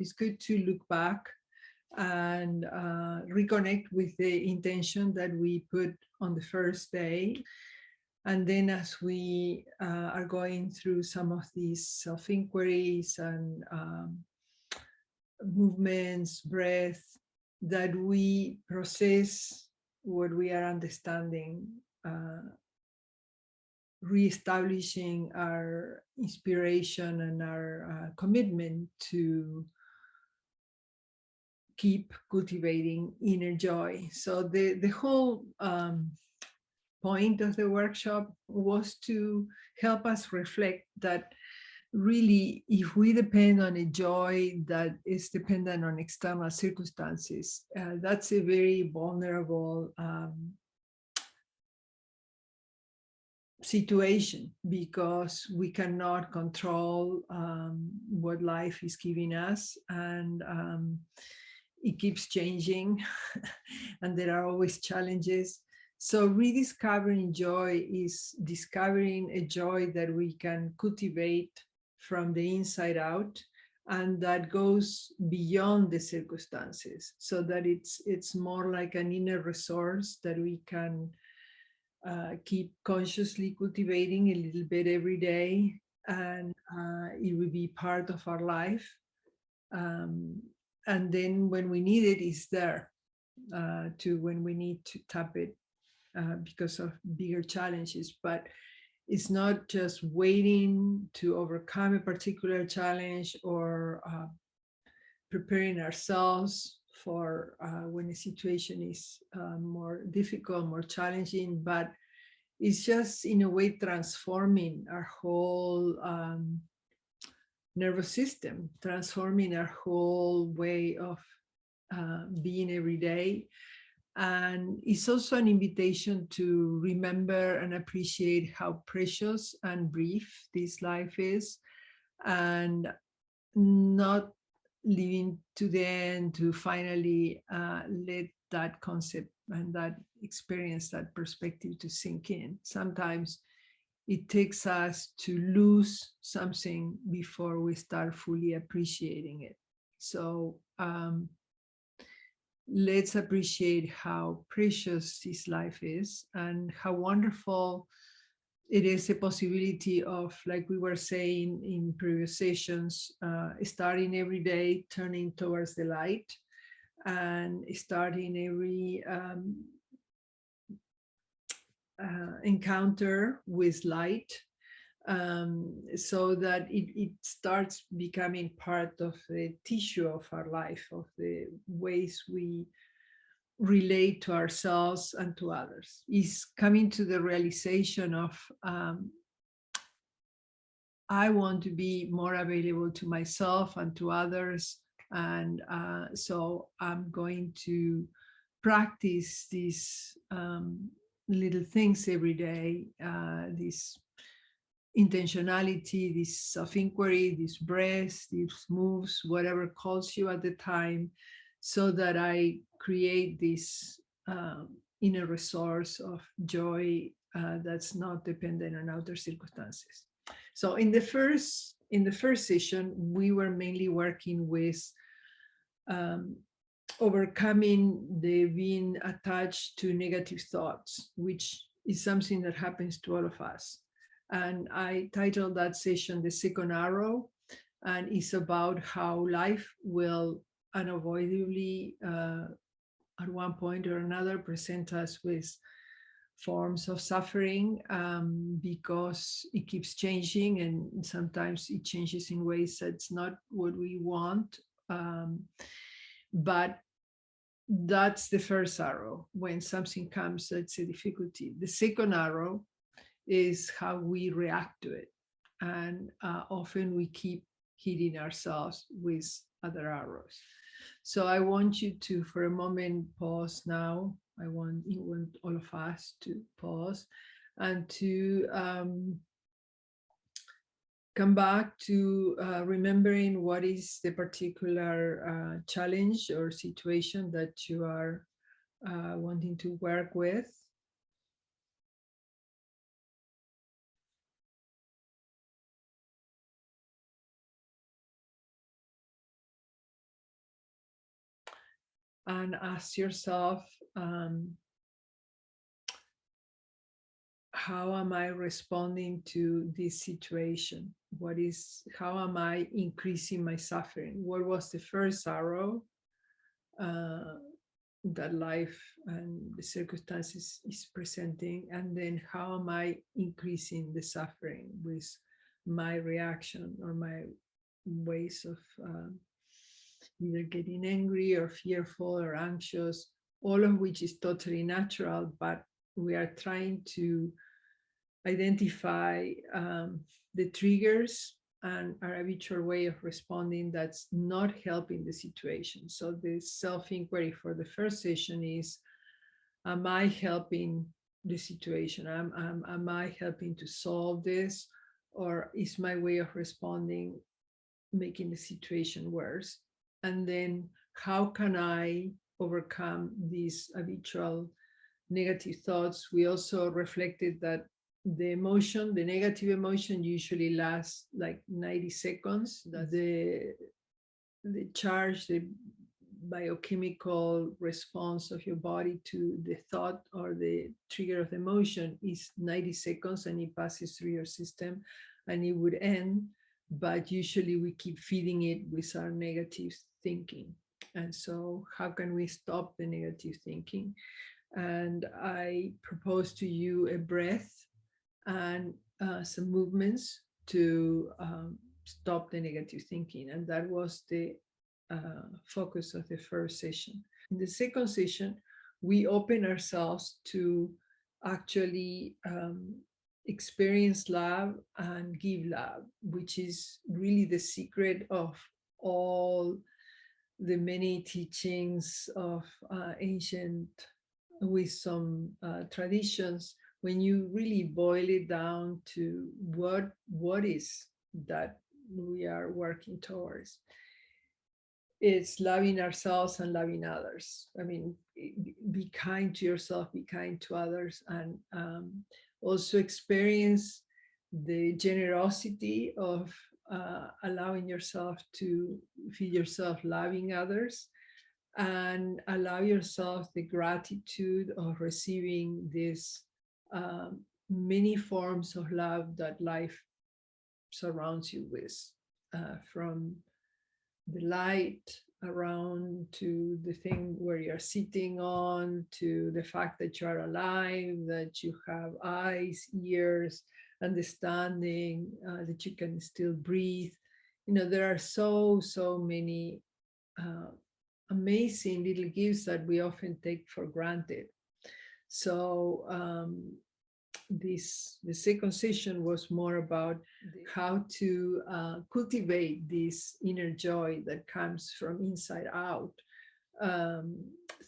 it's good to look back and reconnect with the intention that we put on the first day. And then as we are going through some of these self-inquiries and movements, breath, that we process what we are understanding, reestablishing our inspiration and our commitment to keep cultivating inner joy. So the whole point of the workshop was to help us reflect that really, if we depend on a joy that is dependent on external circumstances, that's a very vulnerable situation, because we cannot control what life is giving us, and it keeps changing and there are always challenges. So rediscovering joy is discovering a joy that we can cultivate from the inside out, and that goes beyond the circumstances, so that it's more like an inner resource that we can keep consciously cultivating a little bit every day, and it will be part of our life. And then when we need it, it's there when we need to tap it because of bigger challenges. But it's not just waiting to overcome a particular challenge or preparing ourselves for when a situation is more difficult, more challenging, but it's just in a way transforming our whole nervous system, transforming our whole way of being every day. And it's also an invitation to remember and appreciate how precious and brief this life is, and not living to the end to finally let that concept and that experience, that perspective to sink in. Sometimes it takes us to lose something before we start fully appreciating it. So let's appreciate how precious this life is, and how wonderful it is, a possibility of, like we were saying in previous sessions, starting every day turning towards the light, and starting every encounter with light, so that it starts becoming part of the tissue of our life, of the ways we relate to ourselves and to others. Is coming to the realization of I want to be more available to myself and to others, and so I'm going to practice these little things every day, this intentionality, this self-inquiry, this breath, these moves, whatever calls you at the time, so that I create this inner resource of joy that's not dependent on outer circumstances. So in the first session, we were mainly working with overcoming the being attached to negative thoughts, which is something that happens to all of us. And I titled that session The Second Arrow, and it's about how life will unavoidably at one point or another present us with forms of suffering, because it keeps changing, and sometimes it changes in ways that's not what we want. But that's the first arrow. When something comes, that's a difficulty. The second arrow is how we react to it. And often we keep hitting ourselves with other arrows. So I want you to, for a moment, pause now. I want all of us to pause and to come back to remembering what is the particular challenge or situation that you are wanting to work with. and ask yourself, how am I responding to this situation? How am I increasing my suffering? What was the first arrow that life and the circumstances is presenting? And then how am I increasing the suffering with my reaction or my ways of either getting angry or fearful or anxious, all of which is totally natural, but we are trying to identify the triggers and our habitual way of responding that's not helping the situation. So the self-inquiry for the first session is, am I helping the situation? Am I helping to solve this? Or is my way of responding making the situation worse? And then how can I overcome these habitual negative thoughts? We also reflected that the negative emotion usually lasts like 90 seconds. That the charge, the biochemical response of your body to the thought or the trigger of the emotion is 90 seconds, and it passes through your system and it would end. But usually we keep feeding it with our negative thinking. And so how can we stop the negative thinking? And I propose to you a breath and some movements to stop the negative thinking. And that was the focus of the first session. In the second session, we open ourselves to actually experience love and give love, which is really the secret of all the many teachings of ancient wisdom traditions. When you really boil it down to what is that we are working towards, it's loving ourselves and loving others. I mean, be kind to yourself, be kind to others, and also experience the generosity of allowing yourself to feed yourself, loving others, and allow yourself the gratitude of receiving these many forms of love that life surrounds you with, from the light around to the thing where you're sitting on, to the fact that you are alive, that you have eyes, ears, understanding, that you can still breathe. You know, there are so many amazing little gifts that we often take for granted. So the second session was more about how to cultivate this inner joy that comes from inside out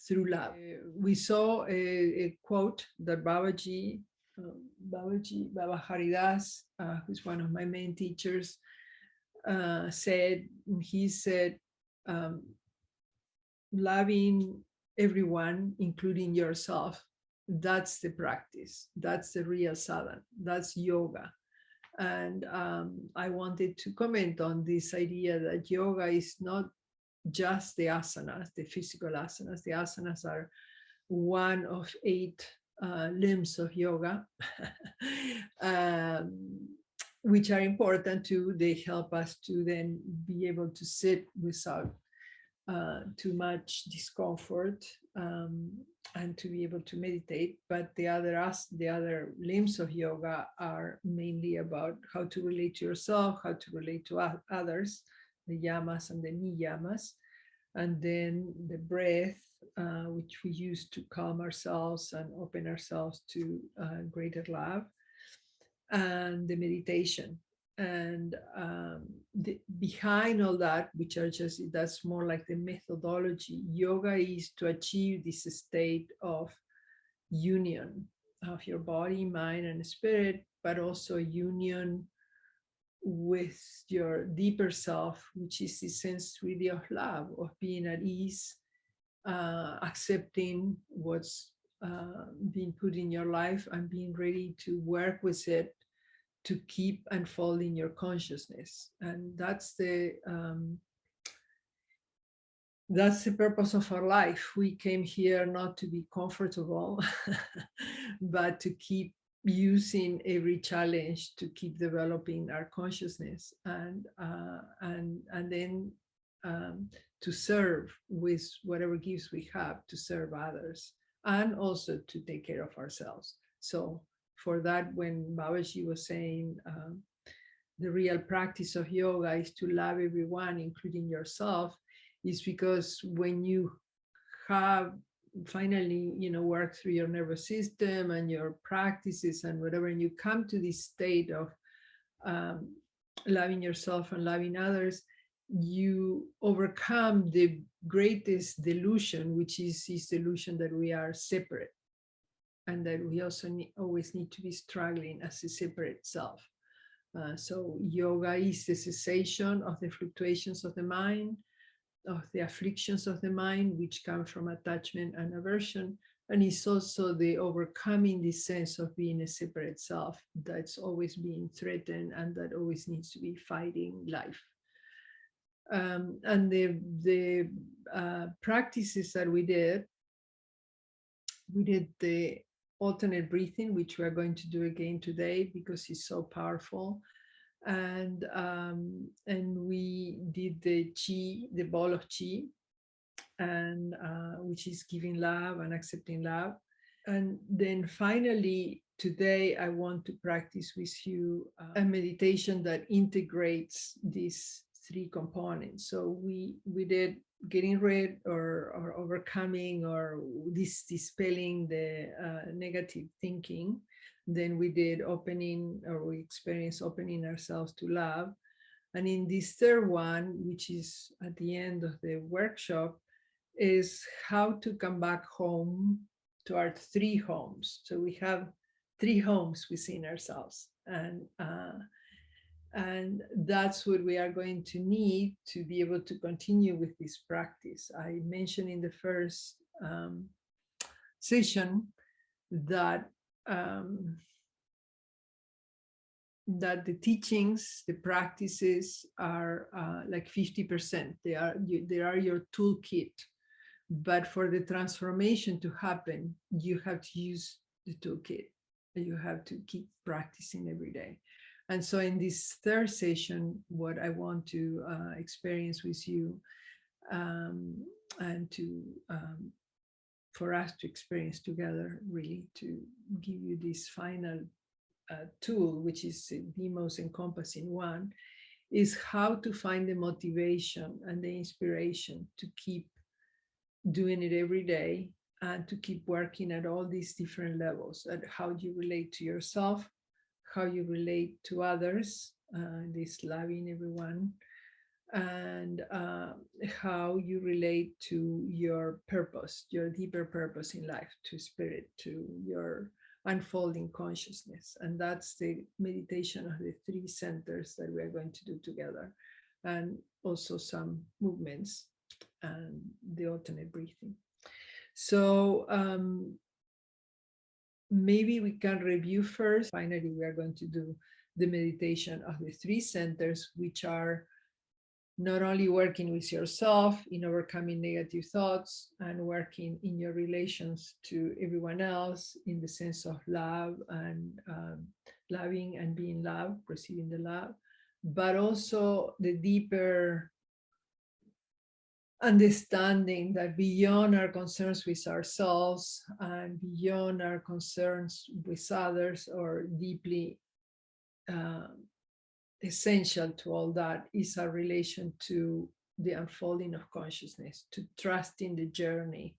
through love. We saw a quote that Babaji, Baba Haridas, who's one of my main teachers, said. He said, loving everyone, including yourself, that's the practice. That's the real sadhana. That's yoga. And I wanted to comment on this idea that yoga is not just the asanas, the physical asanas. The asanas are one of 8 limbs of yoga, which are important too. They help us to then be able to sit without too much discomfort, and to be able to meditate. But the other limbs of yoga are mainly about how to relate to yourself, how to relate to others, the yamas and the niyamas, and then the breath, which we use to calm ourselves and open ourselves to greater love, and the meditation. And behind all that, which are just, that's more like the methodology, yoga is to achieve this state of union of your body, mind, and spirit, but also union with your deeper self, which is the sense really of love, of being at ease, accepting what's being put in your life and being ready to work with it to keep unfolding your consciousness. And that's that's the purpose of our life. We came here not to be comfortable, but to keep using every challenge to keep developing our consciousness, and then to serve with whatever gifts we have, to serve others, and also to take care of ourselves. So for that, when Babaji was saying the real practice of yoga is to love everyone, including yourself, is because when you have finally, work through your nervous system and your practices and whatever, and you come to this state of um, loving yourself and loving others, you overcome the greatest delusion, which is this delusion that we are separate, and that we also always need to be struggling as a separate self. So yoga is the cessation of the fluctuations of the mind, of the afflictions of the mind, which come from attachment and aversion. And it's also the overcoming this sense of being a separate self that's always being threatened and that always needs to be fighting life. And the practices that we did the alternate breathing, which we are going to do again today because it's so powerful. And we did the chi, the ball of chi, and which is giving love and accepting love. And then finally, today I want to practice with you a meditation that integrates these three components. So we did getting rid or overcoming or dispelling the negative thinking. Then we did opening, or we experienced opening ourselves to love. And in this third one, which is at the end of the workshop, is how to come back home to our three homes. So we have three homes within ourselves. And that's what we are going to need to be able to continue with this practice. I mentioned in the first session that that the teachings, the practices are like 50%. They are your toolkit. But for the transformation to happen, you have to use the toolkit. You have to keep practicing every day. And so in this third session, what I want to experience with you, and to for us to experience together, really to give you this final tool, which is the most encompassing one, is how to find the motivation and the inspiration to keep doing it every day, and to keep working at all these different levels, at how you relate to yourself, how you relate to others, this loving everyone, and how you relate to your purpose, your deeper purpose in life, to spirit, to your unfolding consciousness. And that's the meditation of the three centers that we are going to do together, and also some movements and the alternate breathing. So maybe we can review first. Finally, we are going to do the meditation of the three centers, which are not only working with yourself in overcoming negative thoughts and working in your relations to everyone else in the sense of love and loving and being loved, receiving the love, but also the deeper understanding that beyond our concerns with ourselves and beyond our concerns with others, or deeply essential to all that, is our relation to the unfolding of consciousness, to trust in the journey,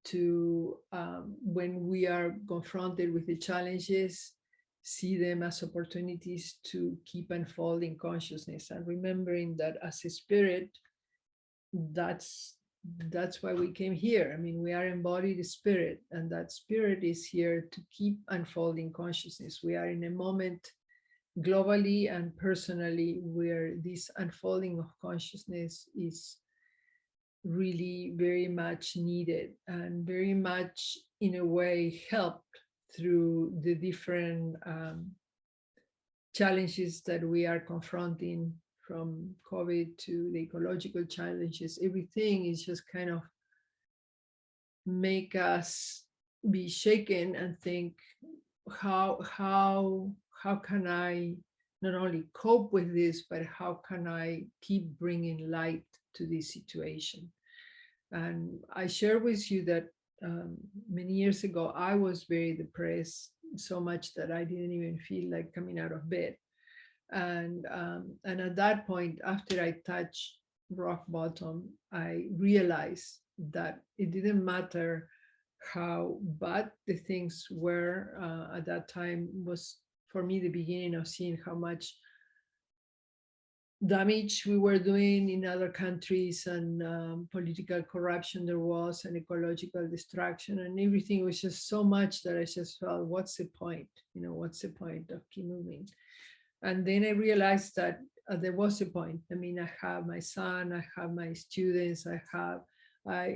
to when we are confronted with the challenges, see them as opportunities to keep unfolding consciousness, and remembering that as a spirit, that's why we came here. I mean, we are embodied spirit, and that spirit is here to keep unfolding consciousness. We are in a moment globally and personally where this unfolding of consciousness is really very much needed, and very much in a way helped through the different challenges that we are confronting from COVID to the ecological challenges, everything is just kind of make us be shaken and think, how can I not only cope with this, but how can I keep bringing light to this situation? And I share with you that many years ago, I was very depressed, so much that I didn't even feel like coming out of bed. And at that point, after I touched rock bottom, I realized that it didn't matter how bad the things were. At that time was for me the beginning of seeing how much damage we were doing in other countries, and political corruption there was, and ecological destruction, and everything was just so much that I just felt, what's the point? What's the point of keep moving? And then I realized that there was a point. I mean, I have my son, I have my students, I have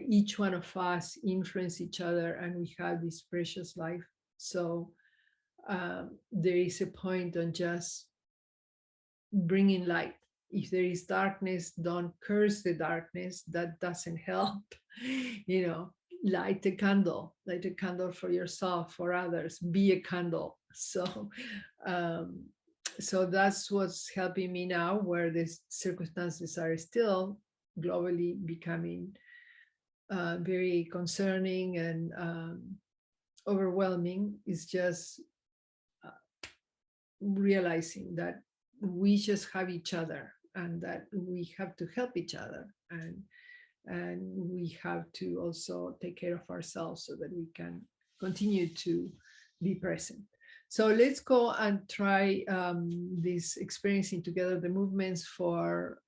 each one of us influence each other, and we have this precious life. So there is a point on just bringing light. If there is darkness, don't curse the darkness. That doesn't help. Light a candle for yourself, for others, be a candle. So that's what's helping me now, where the circumstances are still globally becoming very concerning and overwhelming. Is just realizing that we just have each other, and that we have to help each other, and we have to also take care of ourselves so that we can continue to be present. So let's go and try this experiencing together the movements for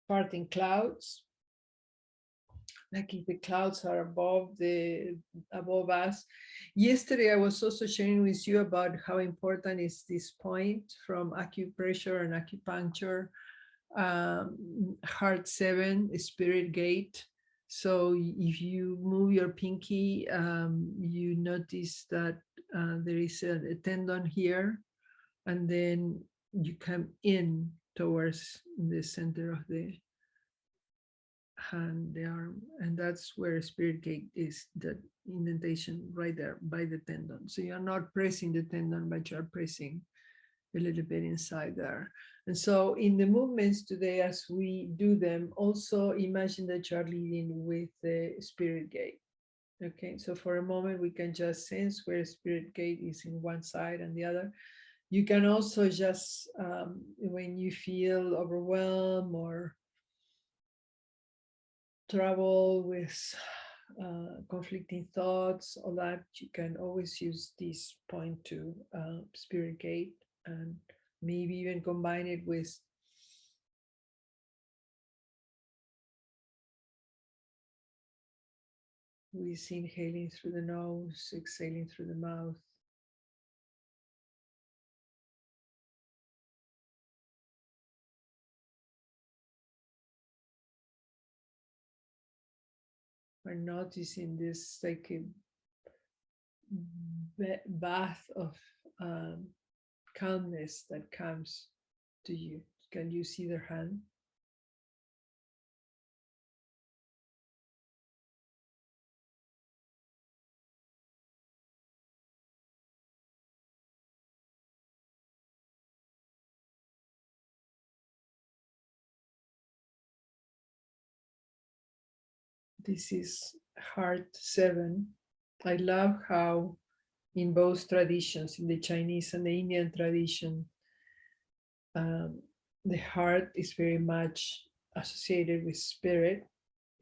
parting clouds. Like if the clouds are above us. Yesterday, I was also sharing with you about how important is this point from acupressure and acupuncture, heart 7, spirit gate. So if you move your pinky, you notice that there is a tendon here, and then you come in towards the center of the hand, the arm, and that's where spirit gate is, the indentation right there by the tendon. So you're not pressing the tendon, but you're pressing a little bit inside there. And so in the movements today, as we do them, also imagine that you are leading with the spirit gate. Okay, so for a moment, we can just sense where spirit gate is in one side and the other. You can also just, when you feel overwhelmed or trouble with conflicting thoughts, all that, you can always use this point to spirit gate, and maybe even combine it with inhaling through the nose, exhaling through the mouth. We're noticing this like a bath of calmness that comes to you. Can you see their hand? This is heart 7. I love how in both traditions, in the Chinese and the Indian tradition, the heart is very much associated with spirit.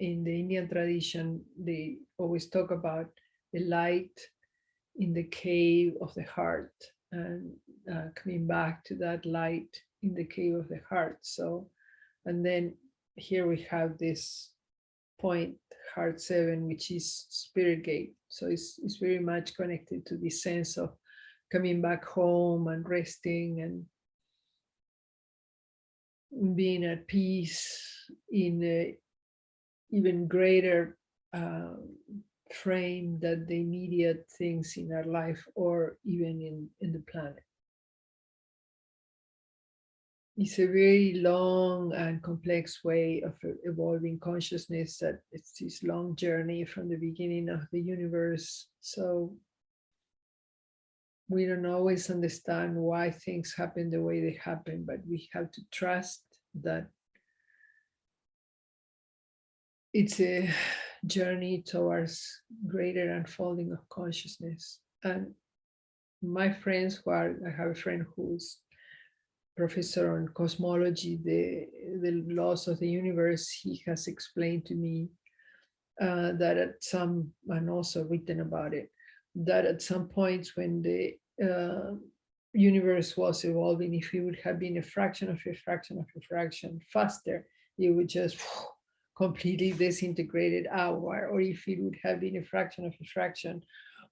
In the Indian tradition, they always talk about the light in the cave of the heart, and coming back to that light in the cave of the heart. So, and then here we have this point, heart 7, which is spirit gate. So it's very much connected to the sense of coming back home and resting and being at peace in a even greater frame than the immediate things in our life or even in the planet. it's a very long and complex way of evolving consciousness, that it's this long journey from the beginning of the universe. So we don't always understand why things happen the way they happen, but we have to trust that it's a journey towards greater unfolding of consciousness. And my friends I have a friend who's professor on cosmology, the laws of the universe. He has explained to me that at some, and also written about it, that at some points when the universe was evolving, if it would have been a fraction of a fraction of a fraction faster, it would just completely disintegrated outward. Or if it would have been a fraction of a fraction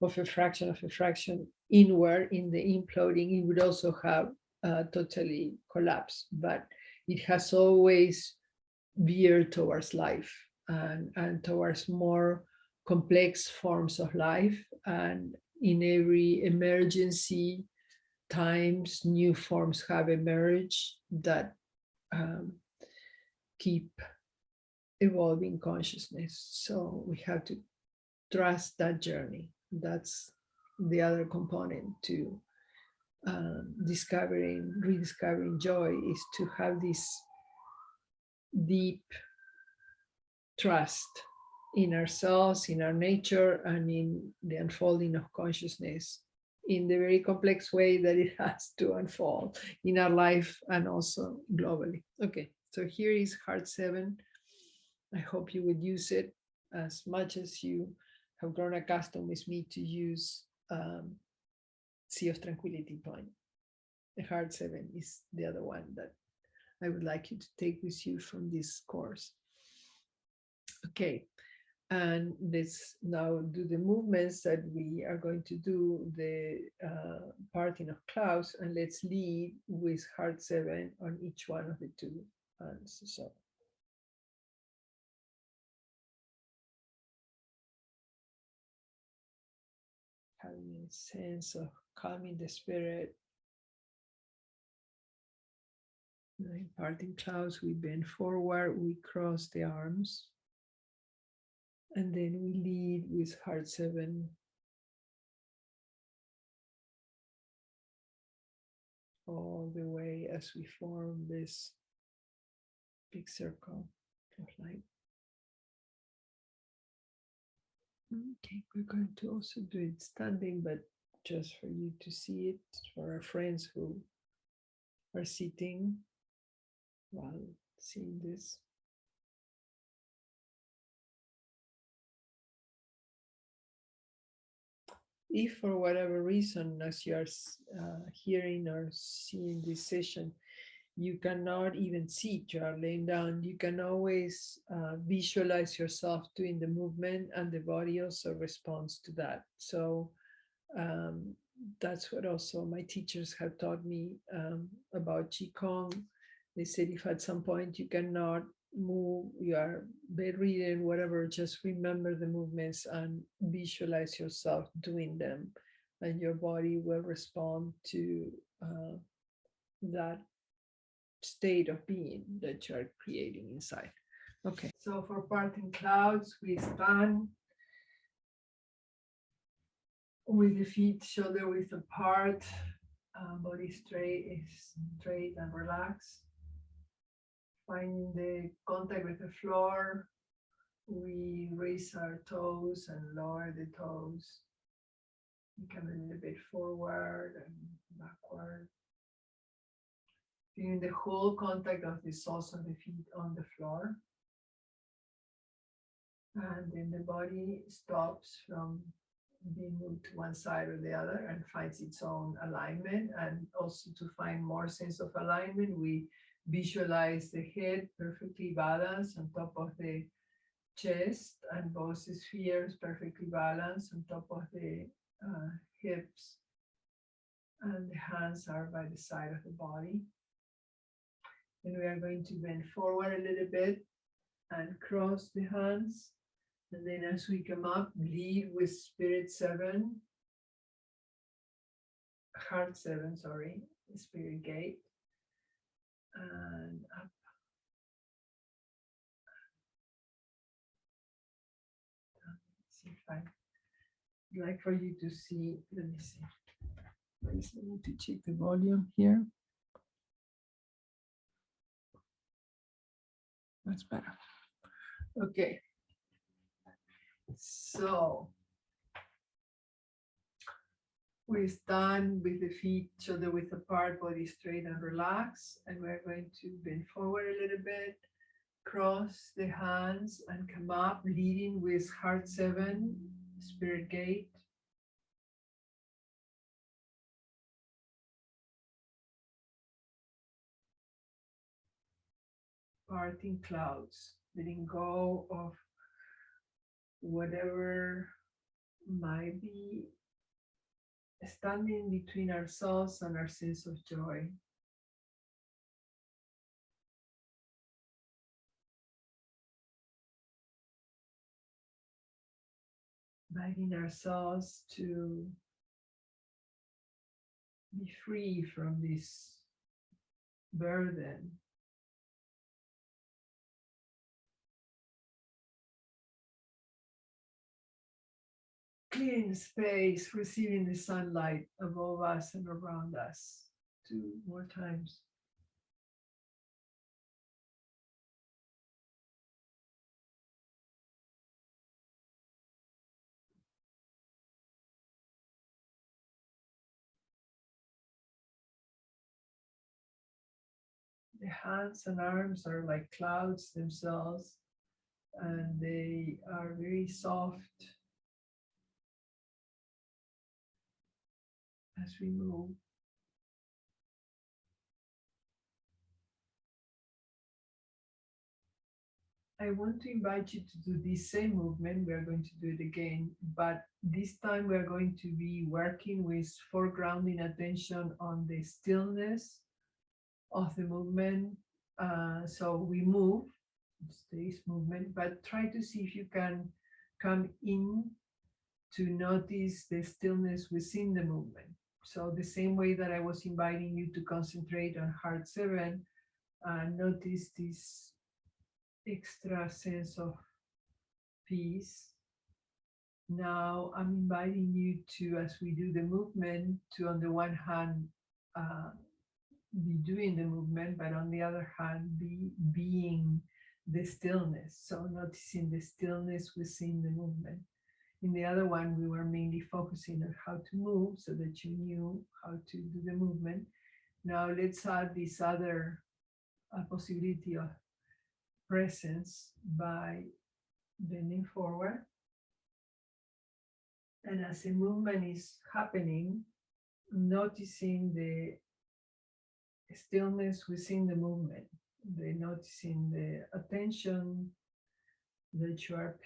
of a fraction of a fraction inward in the imploding, it would also have totally collapsed. But it has always veered towards life, and towards more complex forms of life. And in every emergency times, new forms have emerged that keep evolving consciousness. So we have to trust that journey. That's the other component to rediscovering joy, is to have this deep trust in ourselves, in our nature, and in the unfolding of consciousness in the very complex way that it has to unfold in our life and also globally. Okay, so here is Heart 7. I hope you would use it as much as you have grown accustomed with me to use Sea of Tranquility point. The Heart 7 is the other one that I would like you to take with you from this course. Okay, and let's now do the movements that we are going to do, the parting of clouds, and let's lead with Heart 7 on each one of the two hands. So having a sense of calming the spirit. In parting clouds, we bend forward, we cross the arms, and then we lead with Heart 7 all the way as we form this big circle of light. Okay, we're going to also do it standing, but just for you to see it, for our friends who are sitting while seeing this. If for whatever reason, as you are hearing or seeing this session, you cannot even sit, you are laying down, you can always visualize yourself doing the movement, and the body also responds to that. So that's what also my teachers have taught me about Qigong. They said if at some point you cannot move, you are bedridden, whatever, just remember the movements and visualize yourself doing them, and your body will respond to that state of being that you are creating inside. Okay, so for parting clouds, we stand with the feet shoulder width apart, body straight and relaxed. Finding the contact with the floor, we raise our toes and lower the toes. We come a little bit forward and backward. Feeling the whole contact of the soles of the feet on the floor. And then the body stops from being moved to one side or the other and finds its own alignment. And also to find more sense of alignment, we visualize the head perfectly balanced on top of the chest, and both spheres perfectly balanced on top of the hips, and the hands are by the side of the body. And we are going to bend forward a little bit and cross the hands. And then as we come up, lead with Spirit 7, Heart 7, sorry, Spirit Gate. and up. See if I'd like for you to see. Let me see. I need to check the volume here. That's better. Okay. So we stand with the feet shoulder width apart, body straight and relaxed. And we're going to bend forward a little bit, cross the hands and come up, leading with heart 7, spirit gate. Parting clouds, letting go of whatever might be standing between ourselves and our sense of joy. Inviting ourselves to be free from this burden. Clearing space, receiving the sunlight above us and around us. 2 more times. The hands and arms are like clouds themselves, and they are very soft as we move. I want to invite you to do this same movement. We are going to do it again, but this time we are going to be working with foregrounding attention on the stillness of the movement. So we move, this movement, but try to see if you can come in to notice the stillness within the movement. So the same way that I was inviting you to concentrate on heart 7, notice this extra sense of peace. Now I'm inviting you to, as we do the movement, to on the one hand be doing the movement, but on the other hand be being the stillness. So noticing the stillness within the movement. In the other one, we were mainly focusing on how to move so that you knew how to do the movement. Now let's add this other possibility of presence by bending forward. And as the movement is happening, noticing the stillness within the movement, noticing the attention that you are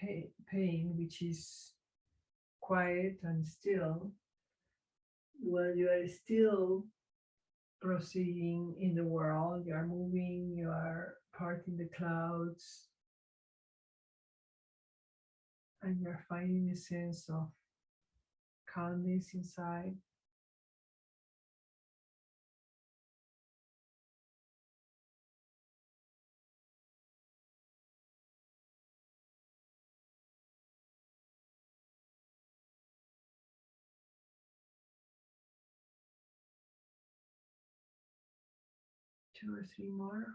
paying, which is quiet and still, while you are still proceeding in the world. You are moving, you are parting the clouds, and you're finding a sense of calmness inside. Two or three more.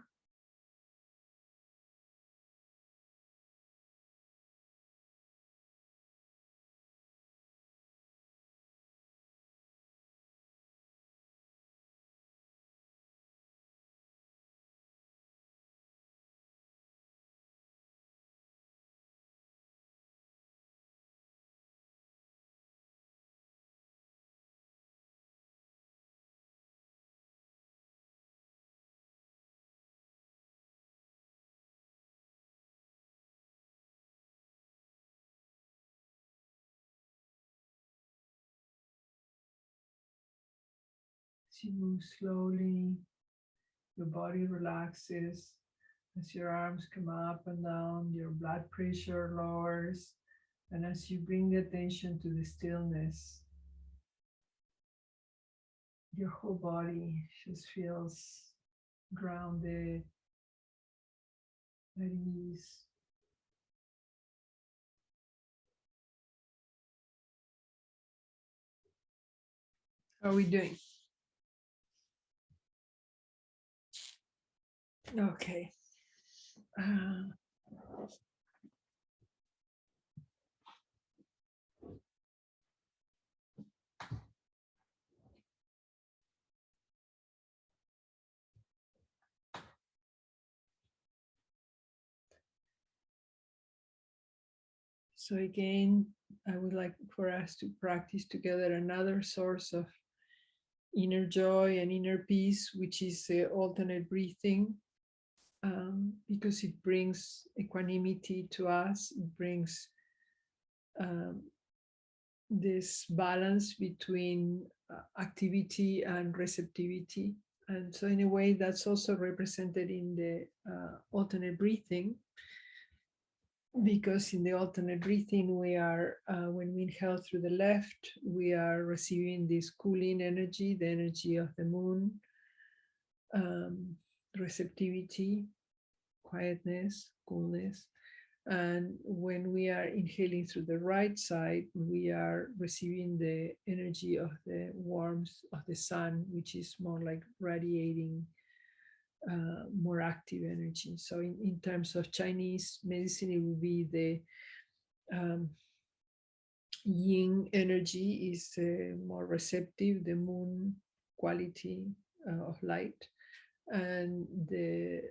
As you move slowly, your body relaxes. As your arms come up and down, your blood pressure lowers. And as you bring the attention to the stillness, your whole body just feels grounded, at ease. How are we doing? Okay. Uh, so again, I would like for us to practice together another source of inner joy and inner peace, which is alternate breathing, because it brings equanimity to us. It brings um, this balance between activity and receptivity. And so, in a way, that's also represented in the alternate breathing, because in the alternate breathing, we are, when we inhale through the left, we are receiving this cooling energy, the energy of the moon, receptivity, quietness, coolness. And when we are inhaling through the right side, we are receiving the energy of the warmth of the sun, which is more like radiating, more active energy. So in terms of Chinese medicine, it would be the yin energy is more receptive, the moon quality of light, and the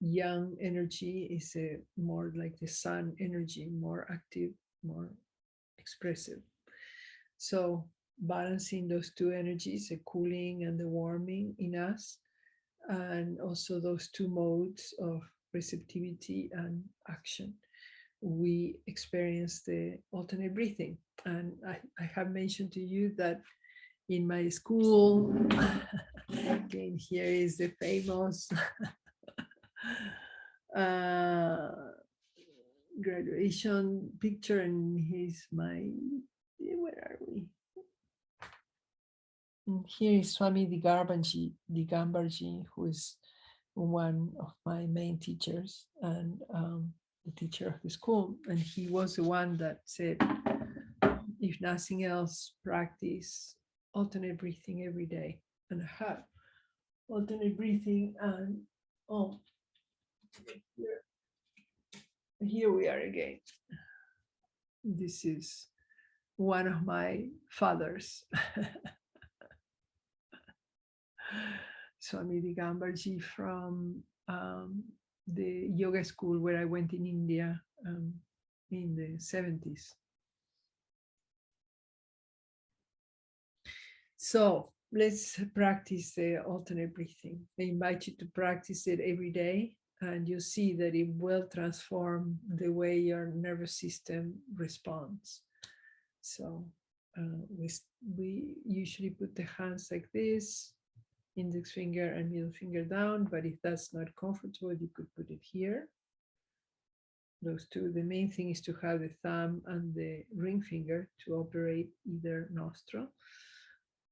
yang energy is more like the sun energy, more active, more expressive. So balancing those two energies, the cooling and the warming in us, and also those two modes of receptivity and action, we experience the alternate breathing. And I have mentioned to you that in my school, again, here is the famous graduation picture, and here's my, where are we? And here is Swami Digambarji, who is one of my main teachers and the teacher of the school. And he was the one that said, if nothing else, practice alternate breathing every day. And I have alternate breathing, and here we are again. This is one of my fathers, Swami Digambarji, from the yoga school where I went in India in the 70s. So let's practice the alternate breathing. I invite you to practice it every day, and you'll see that it will transform the way your nervous system responds. So we usually put the hands like this, index finger and middle finger down, but if that's not comfortable, you could put it here. Those two. The main thing is to have the thumb and the ring finger to operate either nostril.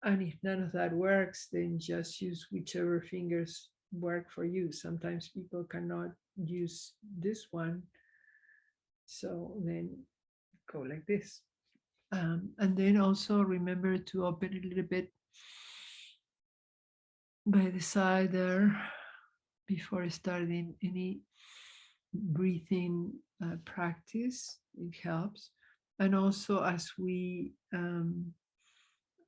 And if none of that works, then just use whichever fingers work for you. Sometimes people cannot use this one, so then go like this. And then also remember to open a little bit by the side there before starting any breathing practice. It helps. And also, as we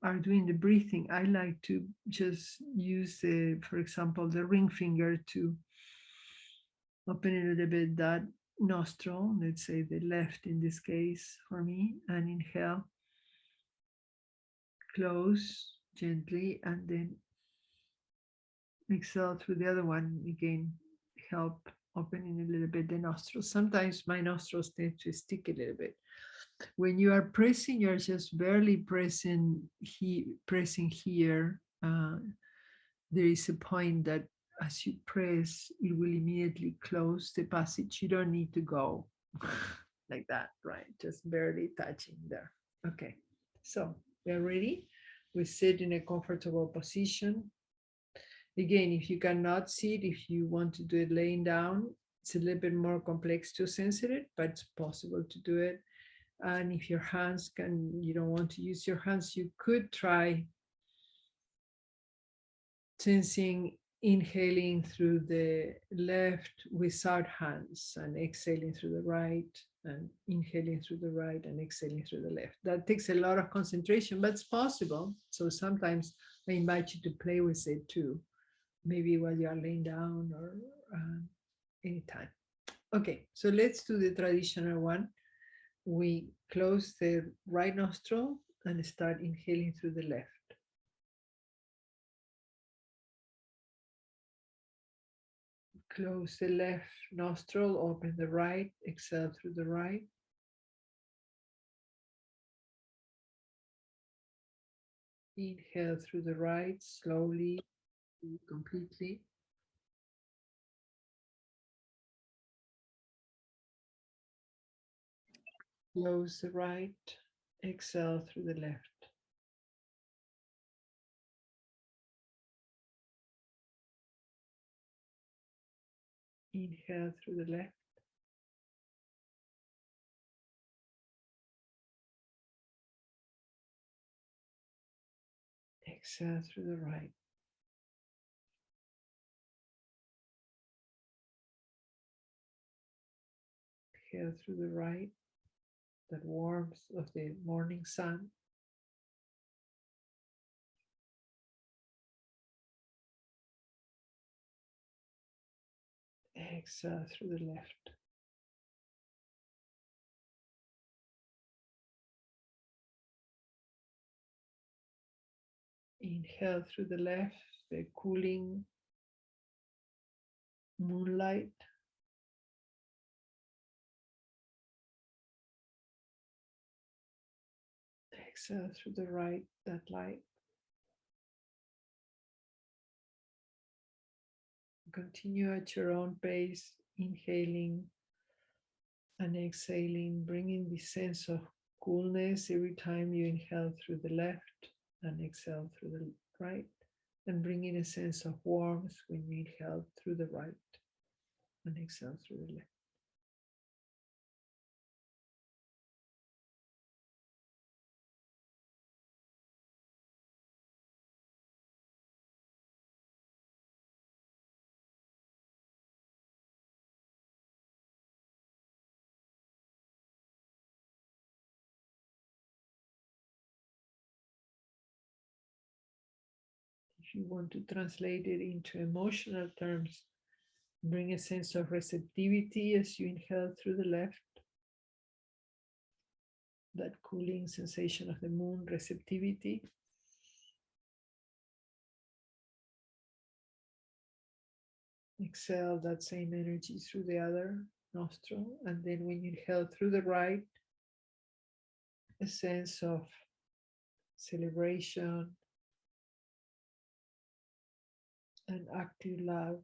are doing the breathing, I like to just use for example, the ring finger to open a little bit that nostril, let's say the left in this case for me, and inhale, close gently, and then exhale through the other one. Again, help opening a little bit the nostrils. Sometimes my nostrils tend to stick a little bit. When you are pressing, you're just barely pressing here. There is a point that as you press, it will immediately close the passage. You don't need to go like that, right? Just barely touching there. Okay, so we're ready. We sit in a comfortable position. Again, if you cannot see it, if you want to do it laying down, it's a little bit more complex to sense it, but it's possible to do it. And if your hands you don't want to use your hands, you could try sensing inhaling through the left without hands and exhaling through the right, and inhaling through the right and exhaling through the left. That takes a lot of concentration, but it's possible. So sometimes I invite you to play with it too, maybe while you are laying down or anytime. Okay, so let's do the traditional one. We close the right nostril and start inhaling through the left. Close the left nostril, open the right, exhale through the right. Inhale through the right, slowly, completely. Close the right, exhale through the left. Inhale through the left. Exhale through the right. Inhale through the right, that warmth of the morning sun. Exhale through the left. Inhale through the left, the cooling moonlight. Exhale through the right, that light. Continue at your own pace, inhaling and exhaling, bringing the sense of coolness every time you inhale through the left and exhale through the right, and bringing a sense of warmth when you inhale through the right and exhale through the left. If you want to translate it into emotional terms, bring a sense of receptivity as you inhale through the left, that cooling sensation of the moon, receptivity. Exhale that same energy through the other nostril. And then when you inhale through the right, a sense of celebration and active love.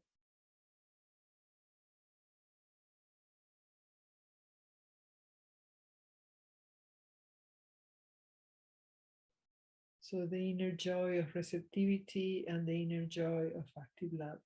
So the inner joy of receptivity and the inner joy of active love.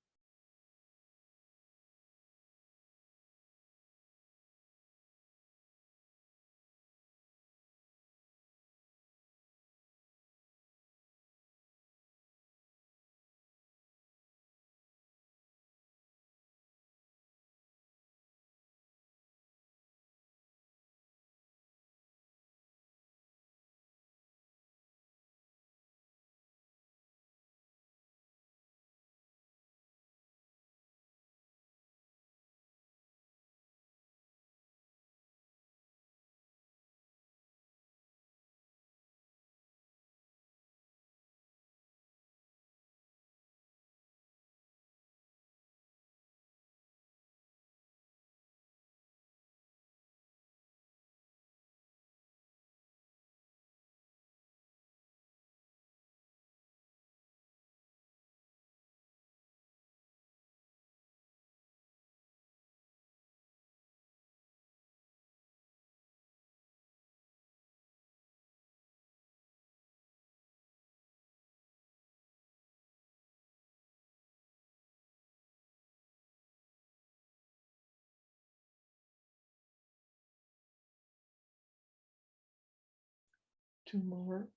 Two more.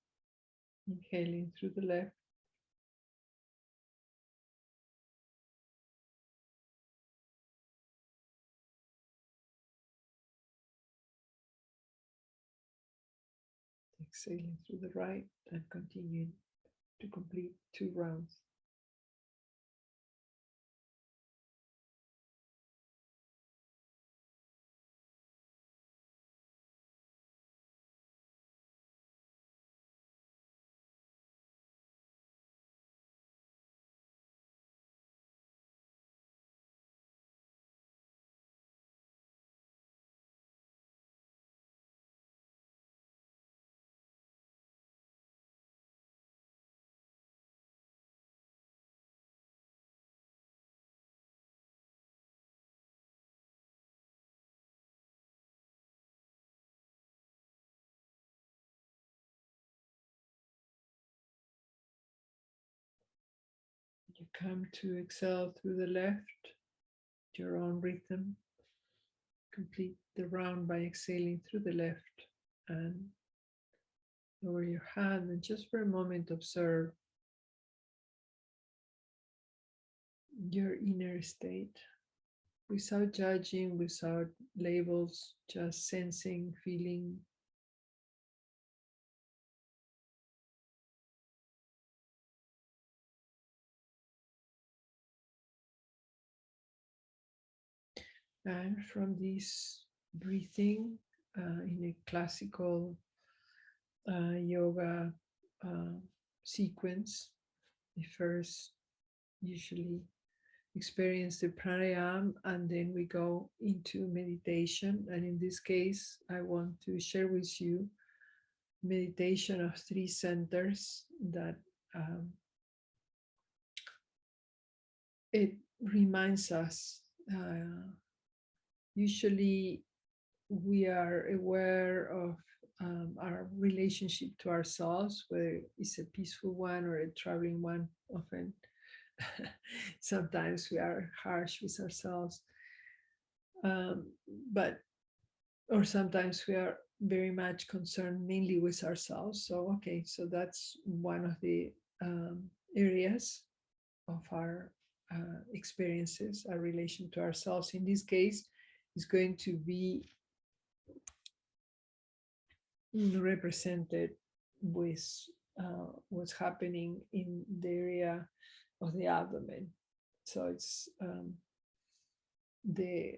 Inhaling through the left. Exhaling through the right and continuing to complete 2 rounds. You come to exhale through the left, your own rhythm. Complete the round by exhaling through the left and lower your hand, and just for a moment observe your inner state without judging, without labels, just sensing, feeling. And from this breathing in a classical yoga sequence, we first usually experience the pranayama and then we go into meditation. And in this case, I want to share with you meditation of 3 centers that it reminds us. Usually we are aware of our relationship to ourselves, whether it's a peaceful one or a troubling one. Often, sometimes we are harsh with ourselves, but or sometimes we are very much concerned mainly with ourselves. So, okay, so that's one of the areas of our experiences, our relation to ourselves. In this case, is going to be represented with what's happening in the area of the abdomen. So it's the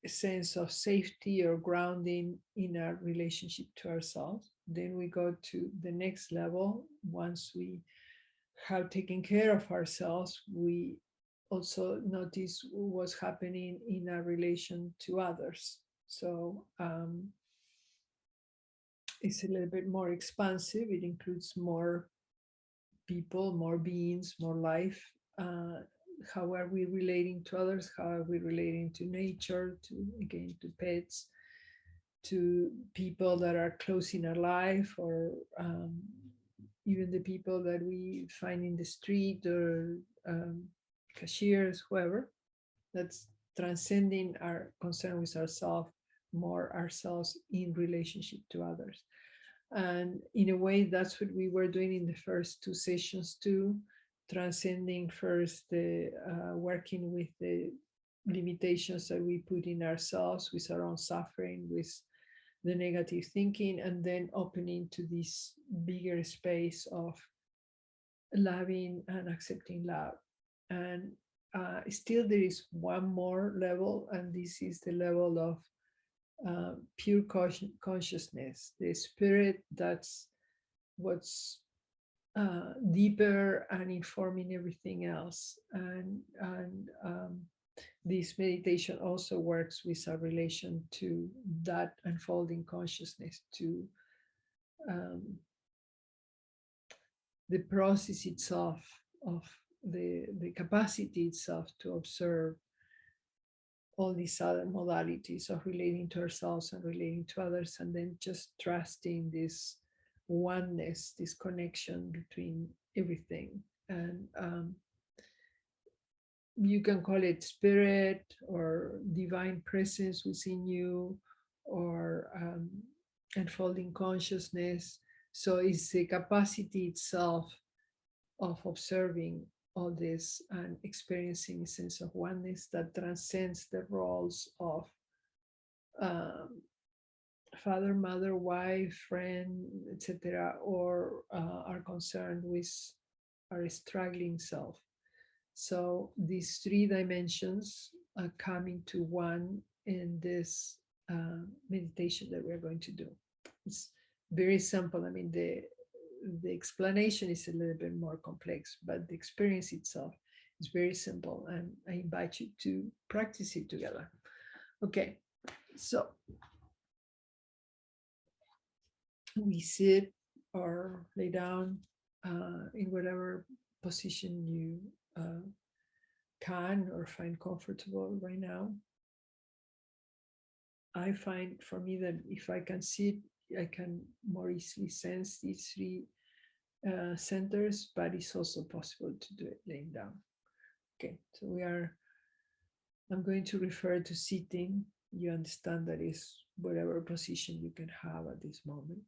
sense of safety or grounding in our relationship to ourselves. Then we go to the next level. Once we have taken care of ourselves, we also notice what's happening in our relation to others. So it's a little bit more expansive. It includes more people, more beings, more life. How are we relating to others? How are we relating to nature, to pets, to people that are close in our life, or even the people that we find in the street, or cashiers, whoever. That's transcending our concern with ourselves, more ourselves in relationship to others. And in a way, that's what we were doing in the first 2 sessions too, transcending first the working with the limitations that we put in ourselves, with our own suffering, with the negative thinking, and then opening to this bigger space of loving and accepting love. And still there is one more level, and this is the level of pure consciousness, the spirit that's what's deeper and informing everything else. And this meditation also works with our relation to that unfolding consciousness, to the process itself of the capacity itself to observe all these other modalities of relating to ourselves and relating to others, and then just trusting this oneness, this connection between everything. And you can call it spirit or divine presence within you, or unfolding consciousness. So it's the capacity itself of observing all this and experiencing a sense of oneness that transcends the roles of um, father, mother, wife, friend, etc., or are concerned with our struggling self. So these three dimensions are coming to one in this meditation that we're going to do. It's very simple. I mean, the explanation is a little bit more complex, but the experience itself is very simple, and I invite you to practice it together. Okay, so we sit or lay down in whatever position you can or find comfortable right now. I find for me that if I can sit, I can more easily sense these three centers, but it's also possible to do it laying down. Okay, so I'm going to refer to sitting. You understand that is whatever position you can have at this moment.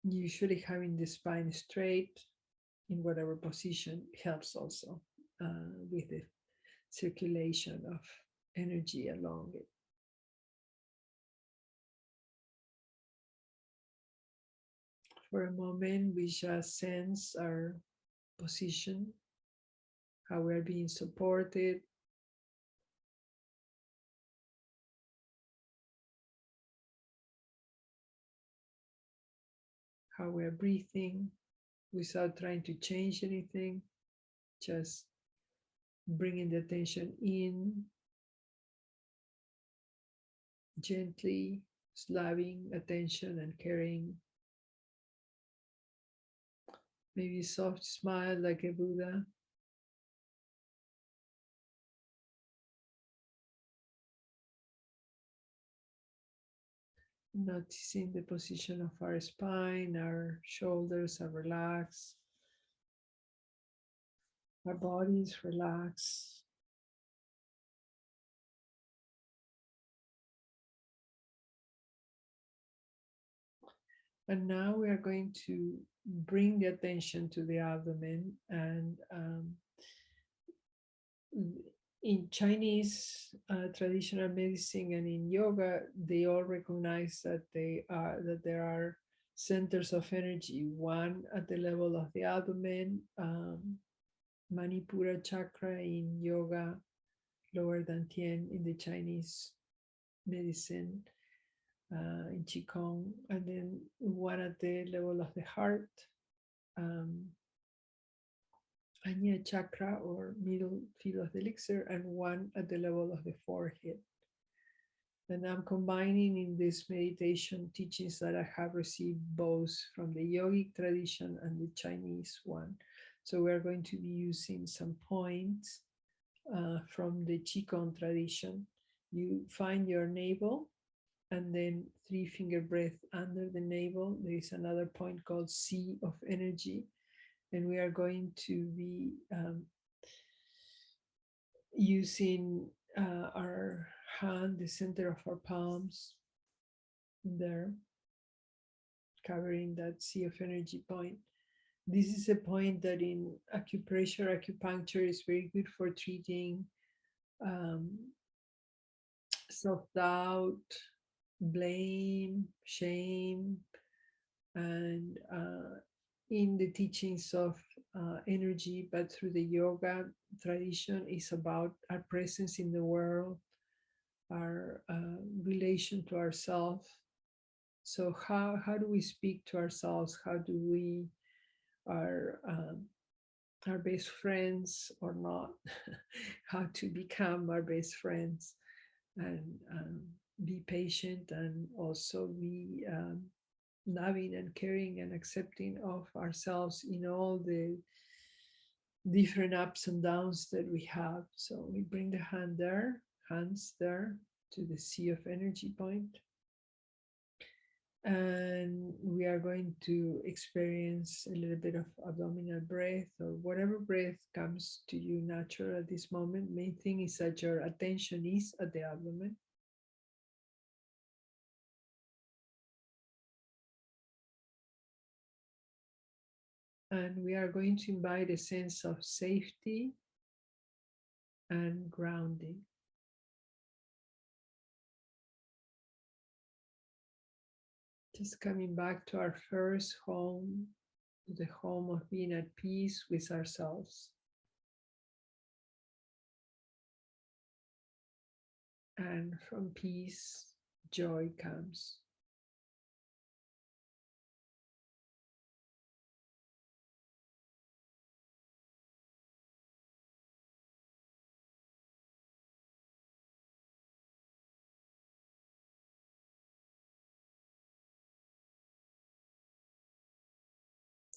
Usually having the spine straight in whatever position helps also with the circulation of energy along it. For a moment, we just sense our position, how we're being supported, how we're breathing without trying to change anything, just bringing the attention in gently, loving attention and caring. Maybe a soft smile like a Buddha. Noticing the position of our spine, our shoulders are relaxed, our body is relaxed. And now we are going to bring the attention to the abdomen. And in Chinese traditional medicine and in yoga, they all recognize that there are centers of energy. One at the level of the abdomen, Manipura chakra in yoga, lower dantian in the Chinese medicine, in Qigong, and then one at the level of the heart, Ajna chakra or middle field of the elixir, and one at the level of the forehead. And I'm combining in this meditation teachings that I have received both from the yogic tradition and the Chinese one. So we're going to be using some points from the Qigong tradition. You find your navel and then 3-finger breath under the navel. There is another point called Sea of Energy. And we are going to be using our hand, the center of our palms there, covering that Sea of Energy point. This is a point that in acupressure, acupuncture is very good for treating self-doubt, blame, shame, and in the teachings of energy, but through the yoga tradition, is about our presence in the world, our relation to ourselves. So how do we speak to ourselves? How do we are our best friends or not? How to become our best friends and be patient and also be loving and caring and accepting of ourselves in all the different ups and downs that we have. So we bring the hands there to the Sea of Energy point. And we are going to experience a little bit of abdominal breath or whatever breath comes to you natural at this moment. Main thing is that your attention is at the abdomen. And we are going to invite a sense of safety and grounding. Just coming back to our first home, to the home of being at peace with ourselves. And from peace, joy comes.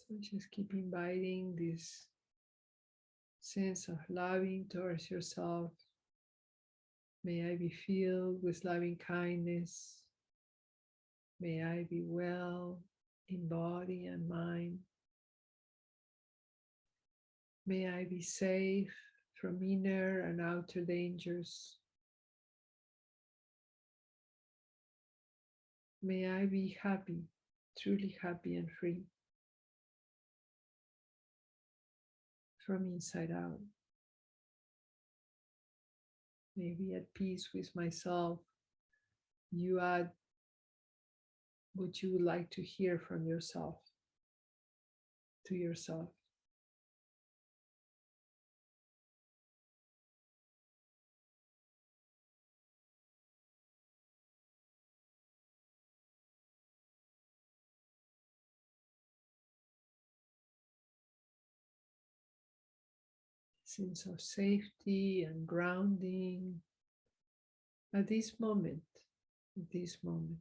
So just keep inviting this sense of loving towards yourself. May I be filled with loving kindness. May I be well in body and mind. May I be safe from inner and outer dangers. May I be happy, truly happy and free from inside out. May I be at peace with myself. You add what you would like to hear from yourself to yourself. Sense of safety and grounding at this moment, at this moment.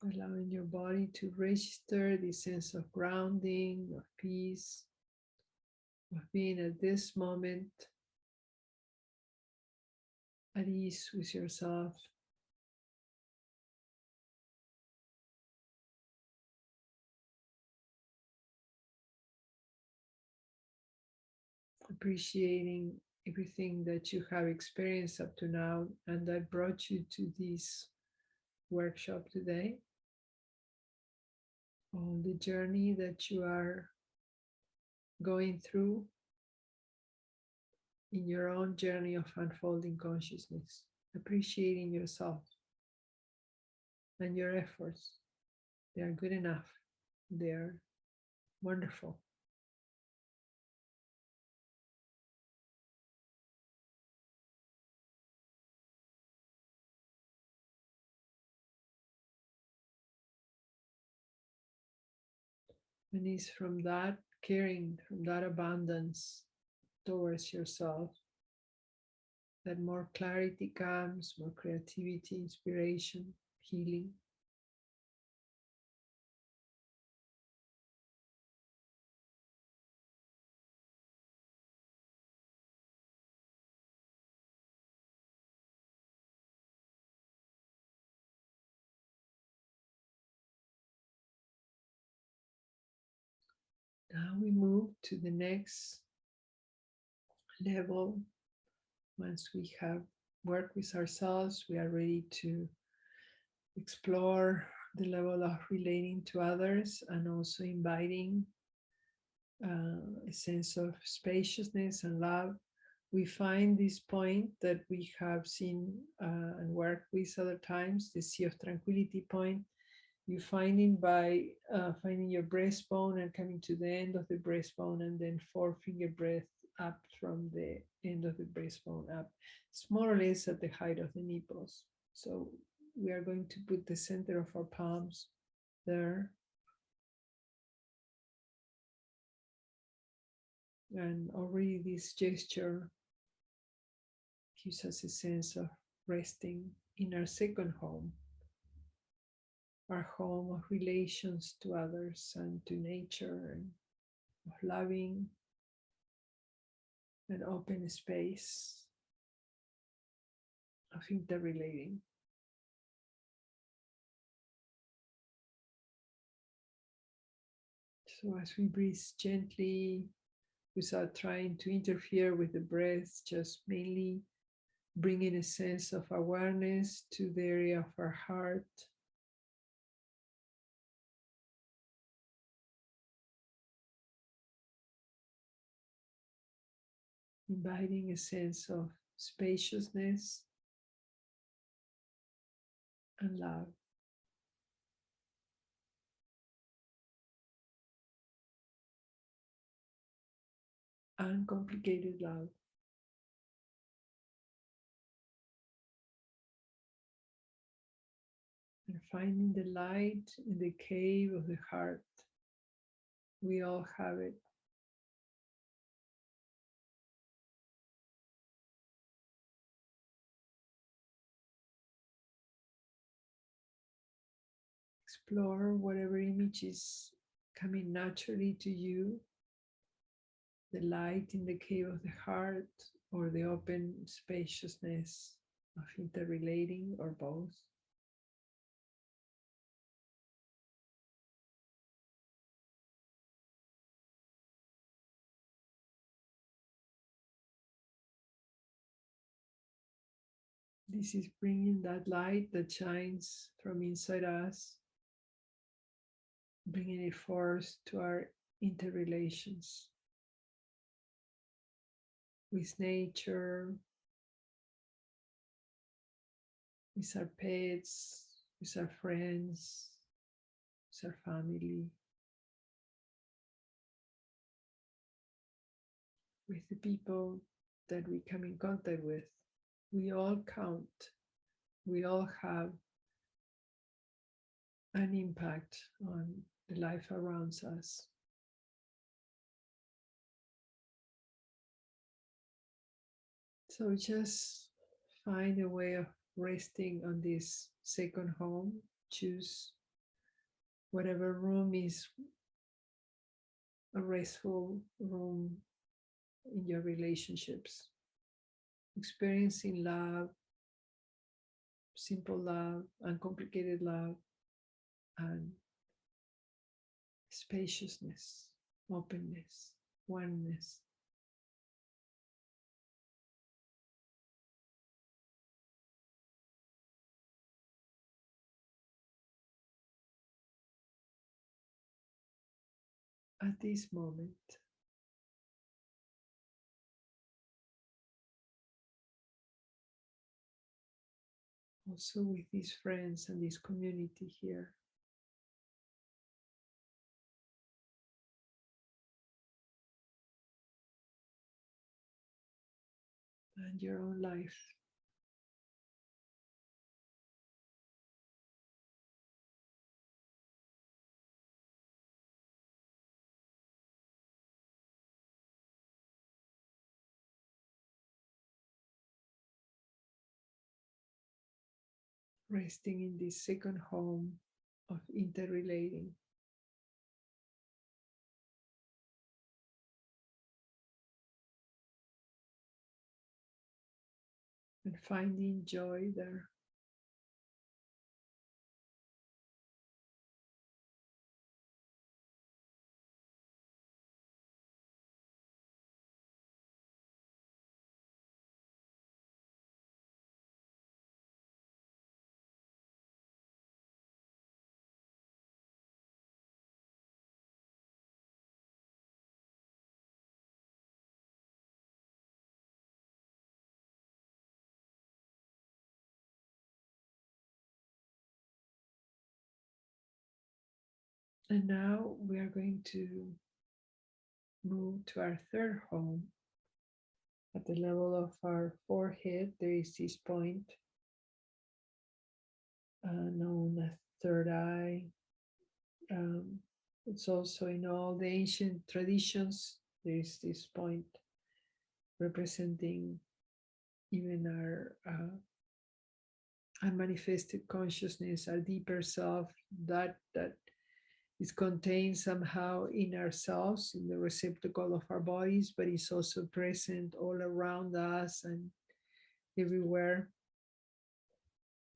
Allowing your body to register this sense of grounding, of peace, of being at this moment at ease with yourself. Appreciating everything that you have experienced up to now and that brought you to this workshop today. All the journey that you are going through in your own journey of unfolding consciousness, appreciating yourself and your efforts. They are good enough. They are wonderful. And it's from that caring, from that abundance towards yourself, that more clarity comes, more creativity, inspiration, healing. Now we move to the next level. Once we have worked with ourselves, we are ready to explore the level of relating to others and also inviting a sense of spaciousness and love. We find this point that we have seen and worked with other times, the Sea of Tranquility point. You find it by finding your breastbone and coming to the end of the breastbone and then four-finger breath up from the end of the breastbone up. It's more or less at the height of the nipples. So we are going to put the center of our palms there. And already this gesture gives us a sense of resting in our second home, our home of relations to others and to nature, and of loving and open space, of interrelating. So as we breathe gently without trying to interfere with the breath, just mainly bringing a sense of awareness to the area of our heart. Inviting a sense of spaciousness and love. Uncomplicated love. And finding the light in the cave of the heart. We all have it. Explore whatever image is coming naturally to you, the light in the cave of the heart, or the open spaciousness of interrelating, or both. This is bringing that light that shines from inside us, bringing it forth to our interrelations with nature, with our pets, with our friends, with our family, with the people that we come in contact with. We all count. We all have an impact on the life around us. So just find a way of resting on this second home. Choose whatever room is a restful room in your relationships. Experiencing love, simple love, uncomplicated love, and spaciousness, openness, oneness. At this moment, also with these friends and this community here, and your own life. Resting in this second home of interrelating. And finding joy there. And now we are going to move to our third home. At the level of our forehead, there is this point known as third eye. It's also in all the ancient traditions, there is this point representing even our unmanifested consciousness, our deeper self, that is contained somehow in ourselves, in the receptacle of our bodies, but is also present all around us and everywhere.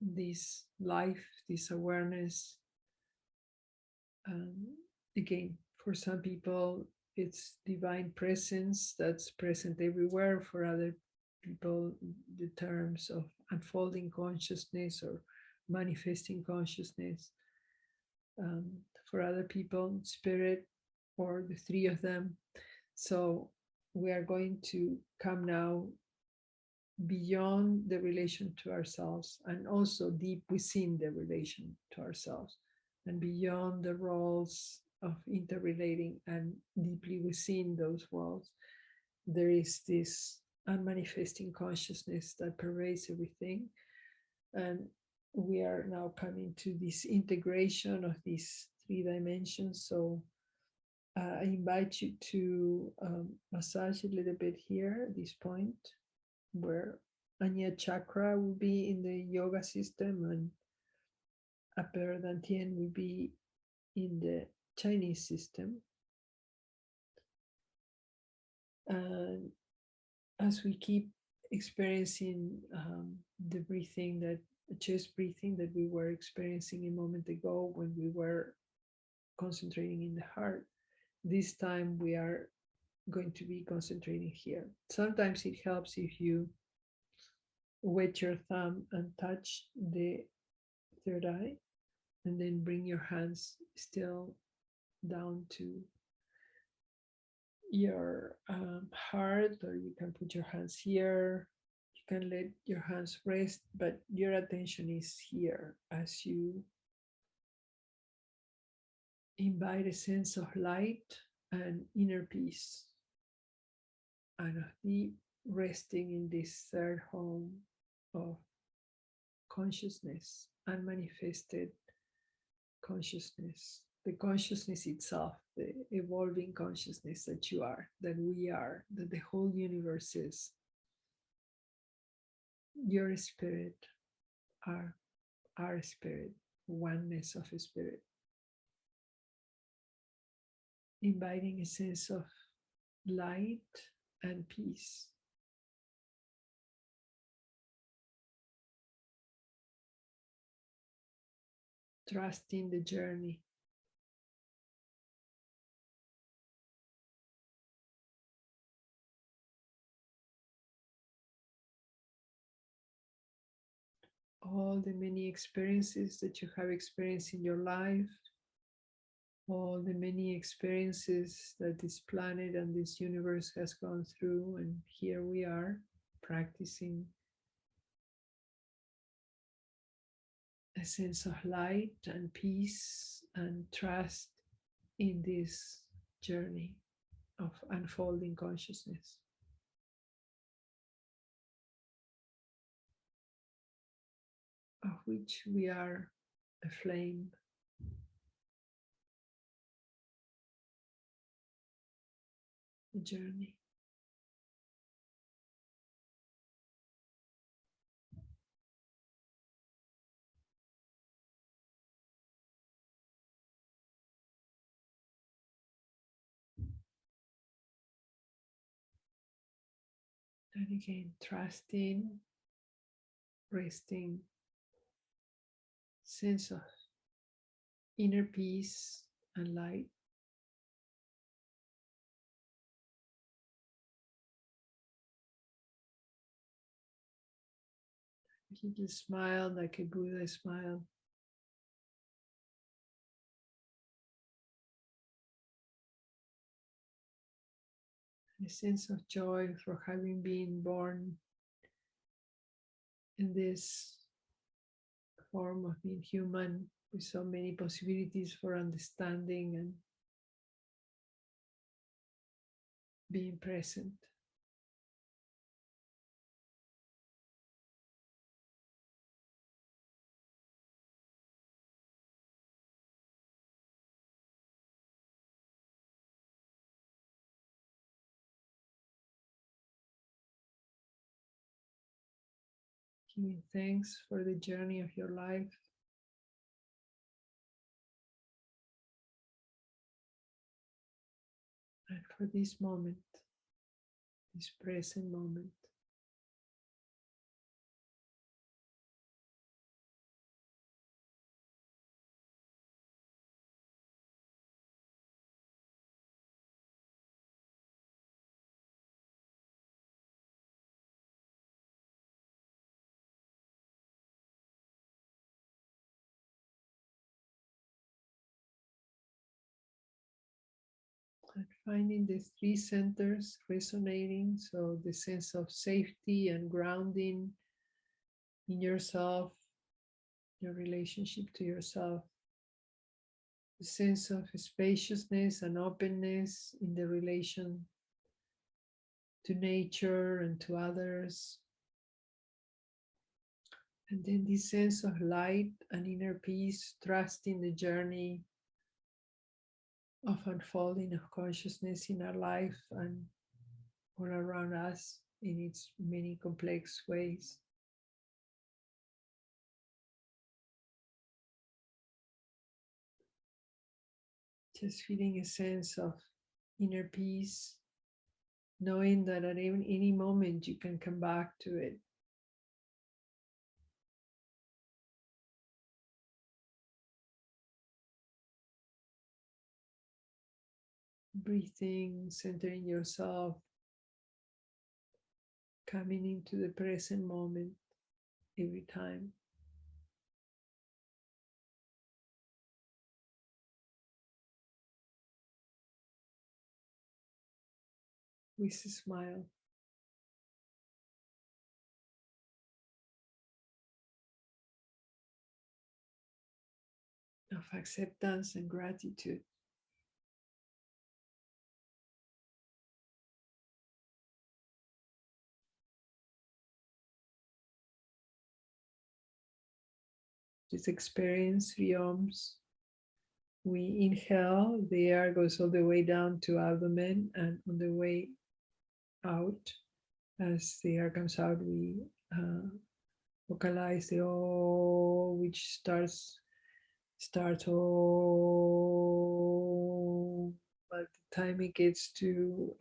This life, this awareness. Again, for some people, it's divine presence that's present everywhere. For other people, the terms of unfolding consciousness or manifesting consciousness. For other people, spirit, or the three of them. So we are going to come now beyond the relation to ourselves and also deep within the relation to ourselves, and beyond the roles of interrelating and deeply within those roles. There is this unmanifesting consciousness that pervades everything. And we are now coming to this integration of these three dimensions. So I invite you to massage a little bit here, this point, where Anya chakra will be in the yoga system and upper dantian will be in the Chinese system. And as we keep experiencing the breathing, that chest breathing that we were experiencing a moment ago when we were concentrating in the heart, this time we are going to be concentrating here. Sometimes it helps if you wet your thumb and touch the third eye, and then bring your hands still down to your heart, or you can put your hands here. You can let your hands rest, but your attention is here as you invite a sense of light and inner peace, and of deep resting in this third home of consciousness, unmanifested consciousness, the consciousness itself, the evolving consciousness that you are, that we are, that the whole universe is. Your spirit, our spirit, oneness of spirit. Inviting a sense of light and peace. Trusting the journey. All the many experiences that you have experienced in your life, all the many experiences that this planet and this universe has gone through, and here we are practicing a sense of light and peace and trust in this journey of unfolding consciousness, of which we are a flame. A journey. And again, trusting, resting, sense of inner peace and light. A little smile, like a Buddha smile. A sense of joy for having been born in this form of being human, with so many possibilities for understanding and being present. Giving thanks for the journey of your life. And for this moment, this present moment. And finding the three centers resonating. So the sense of safety and grounding in yourself, your relationship to yourself, the sense of spaciousness and openness in the relation to nature and to others. And then this sense of light and inner peace, trusting the journey of unfolding of consciousness in our life and all around us in its many complex ways. Just feeling a sense of inner peace, knowing that at any moment you can come back to it. Breathing, centering yourself, coming into the present moment every time. With a smile of acceptance and gratitude. Just experience 3 ohms. We inhale, the air goes all the way down to abdomen, and on the way out, as the air comes out, we vocalize the O, which starts O. By the time it gets to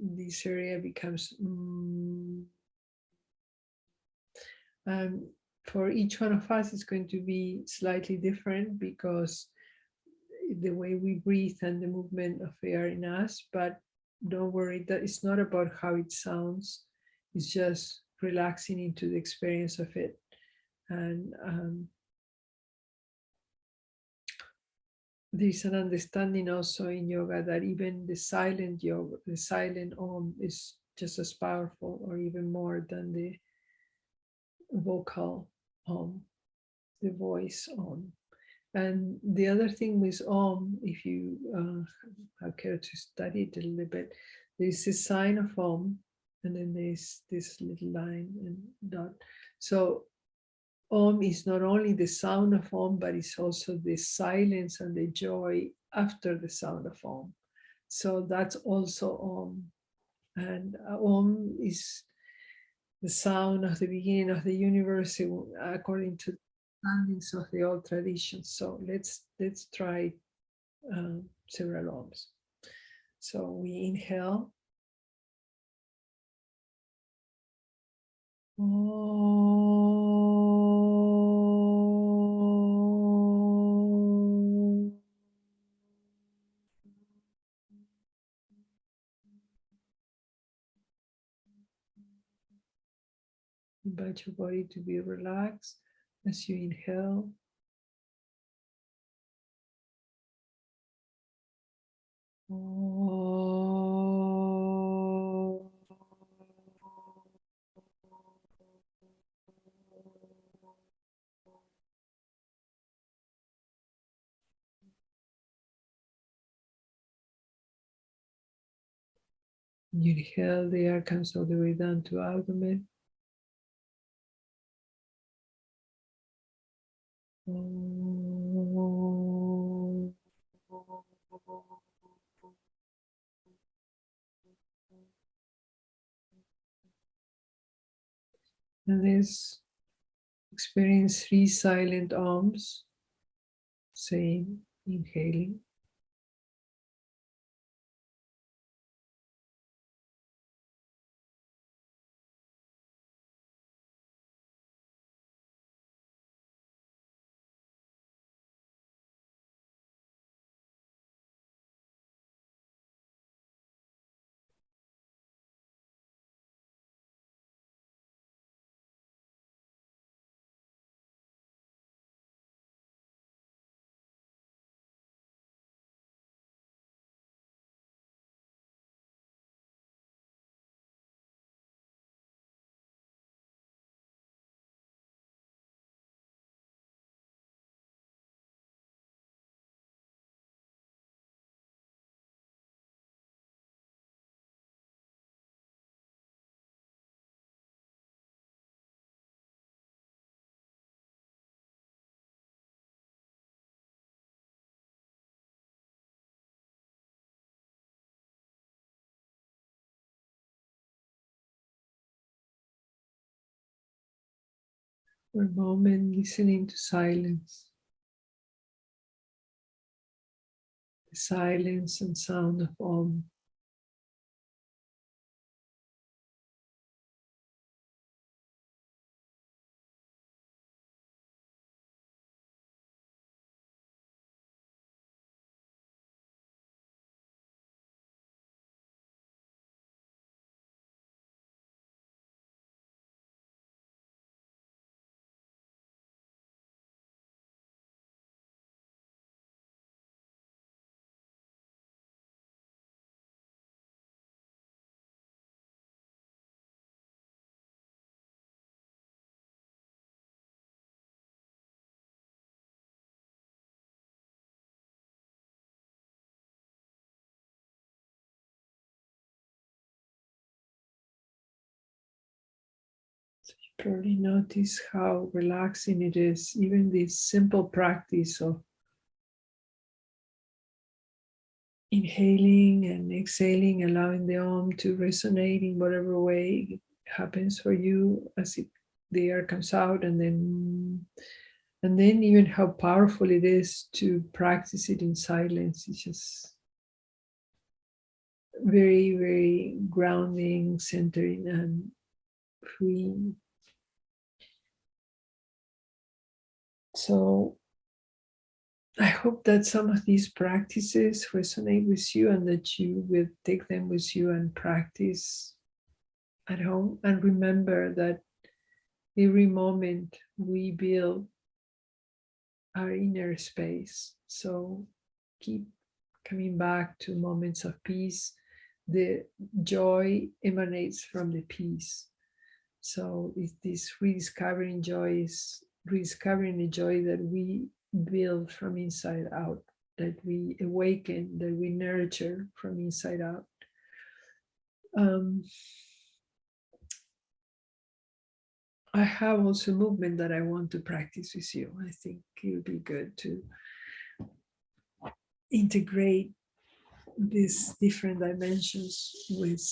this area, becomes for each one of us, it's going to be slightly different because the way we breathe and the movement of air in us. But don't worry, that it's not about how it sounds. It's just relaxing into the experience of it. And there's an understanding also in yoga that even the silent yoga, the silent Om, is just as powerful or even more than the vocal Om, the voice Om. And the other thing with Om, if you have care to study it a little bit, there's a sign of Om, and then there's this little line and dot. So Om is not only the sound of Om, but it's also the silence and the joy after the sound of Om. So that's also Om. And Om is the sound of the beginning of the universe according to the understandings of the old traditions. So let's try several Oms. So we inhale. Invite your body to be relaxed as you inhale. You inhale, the air comes all the way down to abdomen. And let's experience 3 silent Oms. Same, inhaling. For a moment, listening to silence. The silence and sound of Om. Probably notice how relaxing it is, even this simple practice of inhaling and exhaling, allowing the Om to resonate in whatever way it happens for you as the air comes out, and then even how powerful it is to practice it in silence. It's just very, very grounding, centering, and freeing. So I hope that some of these practices resonate with you and that you will take them with you and practice at home. And remember that every moment we build our inner space. So keep coming back to moments of peace. The joy emanates from the peace. So it's this rediscovering joy is rediscovering the joy that we build from inside out, that we awaken, that we nurture from inside out. I have also movement that I want to practice with you. I think it would be good to integrate these different dimensions with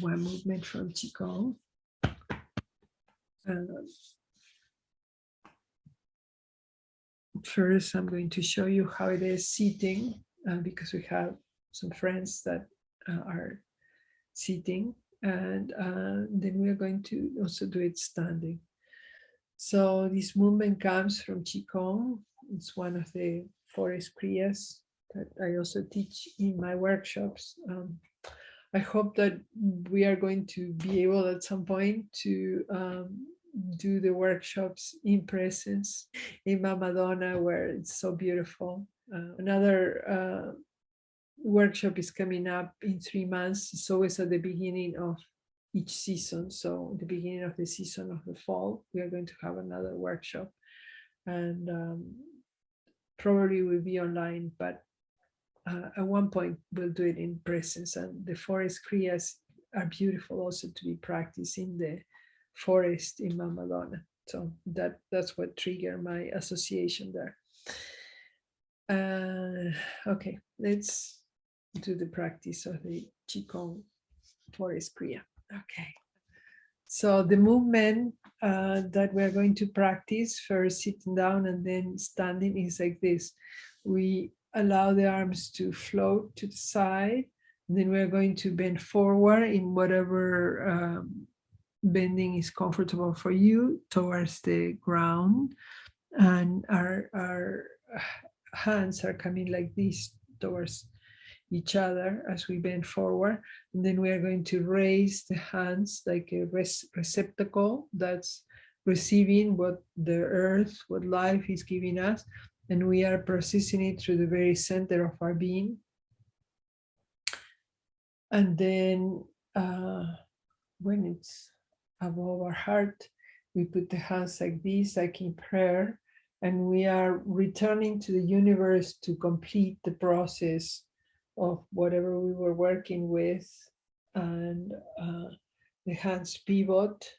one movement from Qigong. First, I'm going to show you how it is sitting, because we have some friends that are sitting, and then we are going to also do it standing. So this movement comes from Qigong. It's one of the forest kriyas that I also teach in my workshops. I hope that we are going to be able at some point to do the workshops in presence in Madonna, where it's so beautiful. Another workshop is coming up in 3 months. It's always at the beginning of each season. So the beginning of the season of the fall, we are going to have another workshop, and probably will be online, but at one point we'll do it in presence. And the forest kriyas are beautiful also to be practiced in the forest in Madonna. So that's what triggered my association there. Okay, let's do the practice of the Qigong forest kriya. Okay, so the movement that we're going to practice, first sitting down and then standing, is like this. We allow the arms to float to the side, and then we're going to bend forward in whatever bending is comfortable for you towards the ground, and our hands are coming like this towards each other as we bend forward. And then we are going to raise the hands like a receptacle that's receiving what the earth, what life is giving us, and we are processing it through the very center of our being. And then when it's above our heart, we put the hands like this, like in prayer, and we are returning to the universe to complete the process of whatever we were working with. And the hands pivot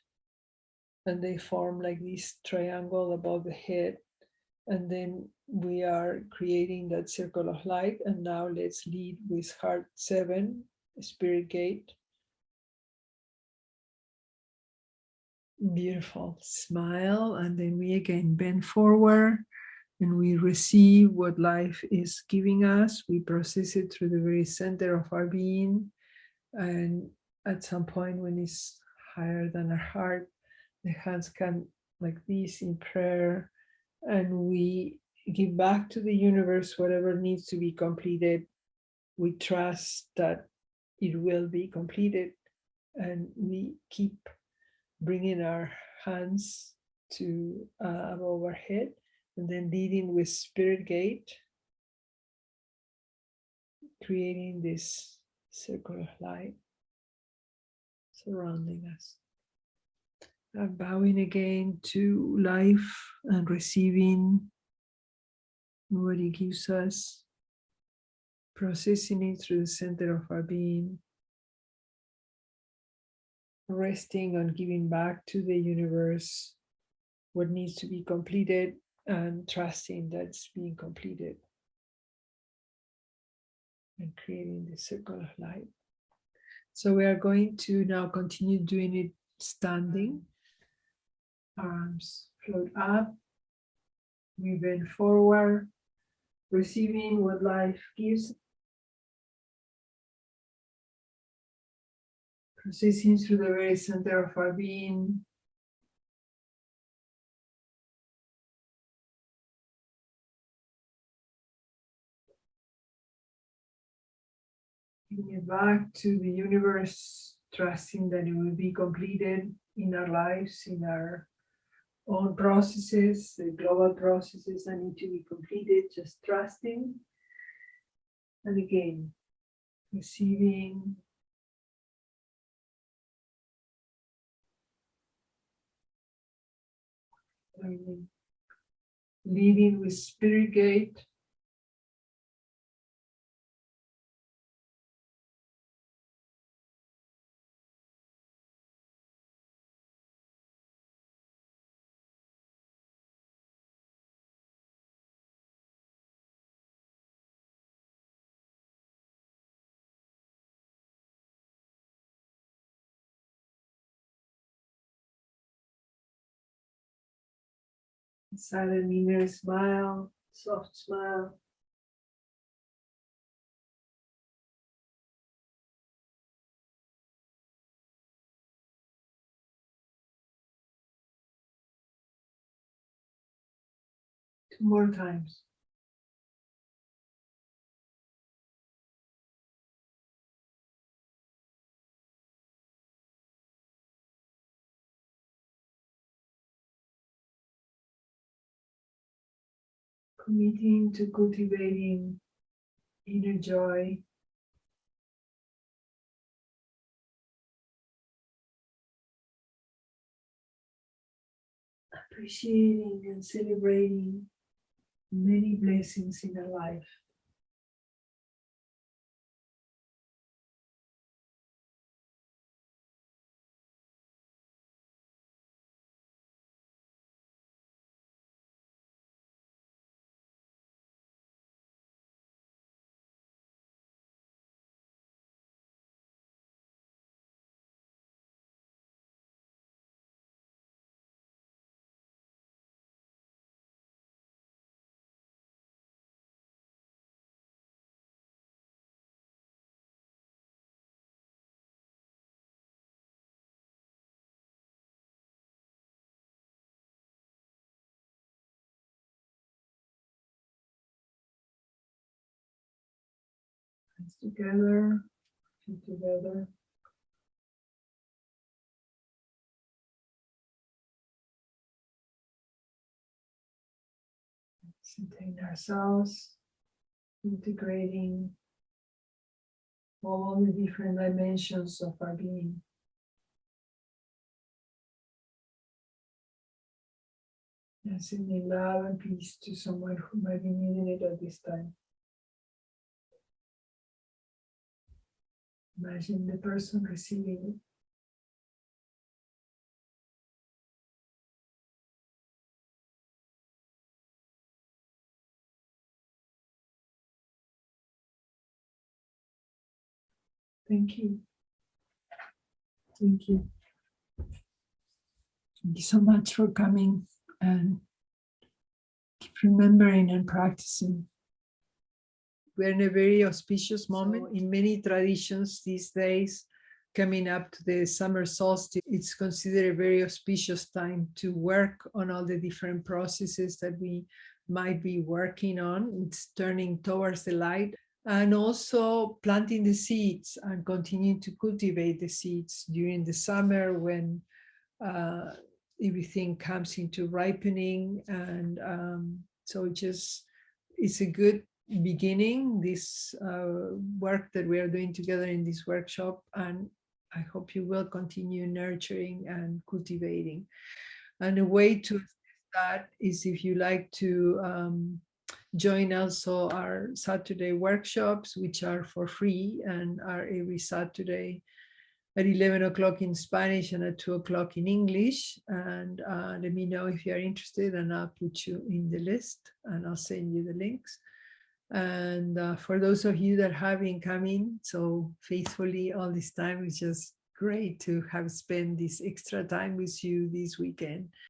and they form like this triangle above the head. And then we are creating that circle of light. And now let's lead with heart 7, spirit gate. Beautiful. Smile, and then we again bend forward and we receive what life is giving us. We process it through the very center of our being. And at some point, when it's higher than our heart, the hands come like this in prayer, and we give back to the universe whatever needs to be completed. We trust that it will be completed, and we keep bringing our hands to above our head, and then leading with spirit gate, creating this circle of light surrounding us. And bowing again to life and receiving what it gives us, processing it through the center of our being, resting on giving back to the universe what needs to be completed, and trusting that it's being completed, and creating the circle of light. So we are going to now continue doing it standing. Arms float up. We bend forward, receiving what life gives. Processing through the very center of our being. Giving it back to the universe, trusting that it will be completed in our lives, in our own processes, the global processes that need to be completed, just trusting. And again, receiving, leading with spirit gate. Silent inner smile, soft smile. Two more times. Committing to cultivating inner joy, appreciating and celebrating many blessings in our life. Hands together, feet together. Centering ourselves, integrating all the different dimensions of our being. And sending love and peace to someone who might be needing it at this time. Imagine the person receiving it. Thank you. Thank you. Thank you so much for coming, and keep remembering and practicing. We're in a very auspicious moment. So in many traditions these days, coming up to the summer solstice, it's considered a very auspicious time to work on all the different processes that we might be working on. It's turning towards the light, and also planting the seeds and continuing to cultivate the seeds during the summer when uh, everything comes into ripening. And so it's a good beginning, this work that we are doing together in this workshop, and I hope you will continue nurturing and cultivating. And a way to assess that is if you like to join also our Saturday workshops, which are for free and are every Saturday at 11 o'clock in Spanish and at 2 o'clock in English. And let me know if you're interested, and I'll put you in the list and I'll send you the links. And for those of you that have been coming so faithfully all this time, it's just great to have spent this extra time with you this weekend.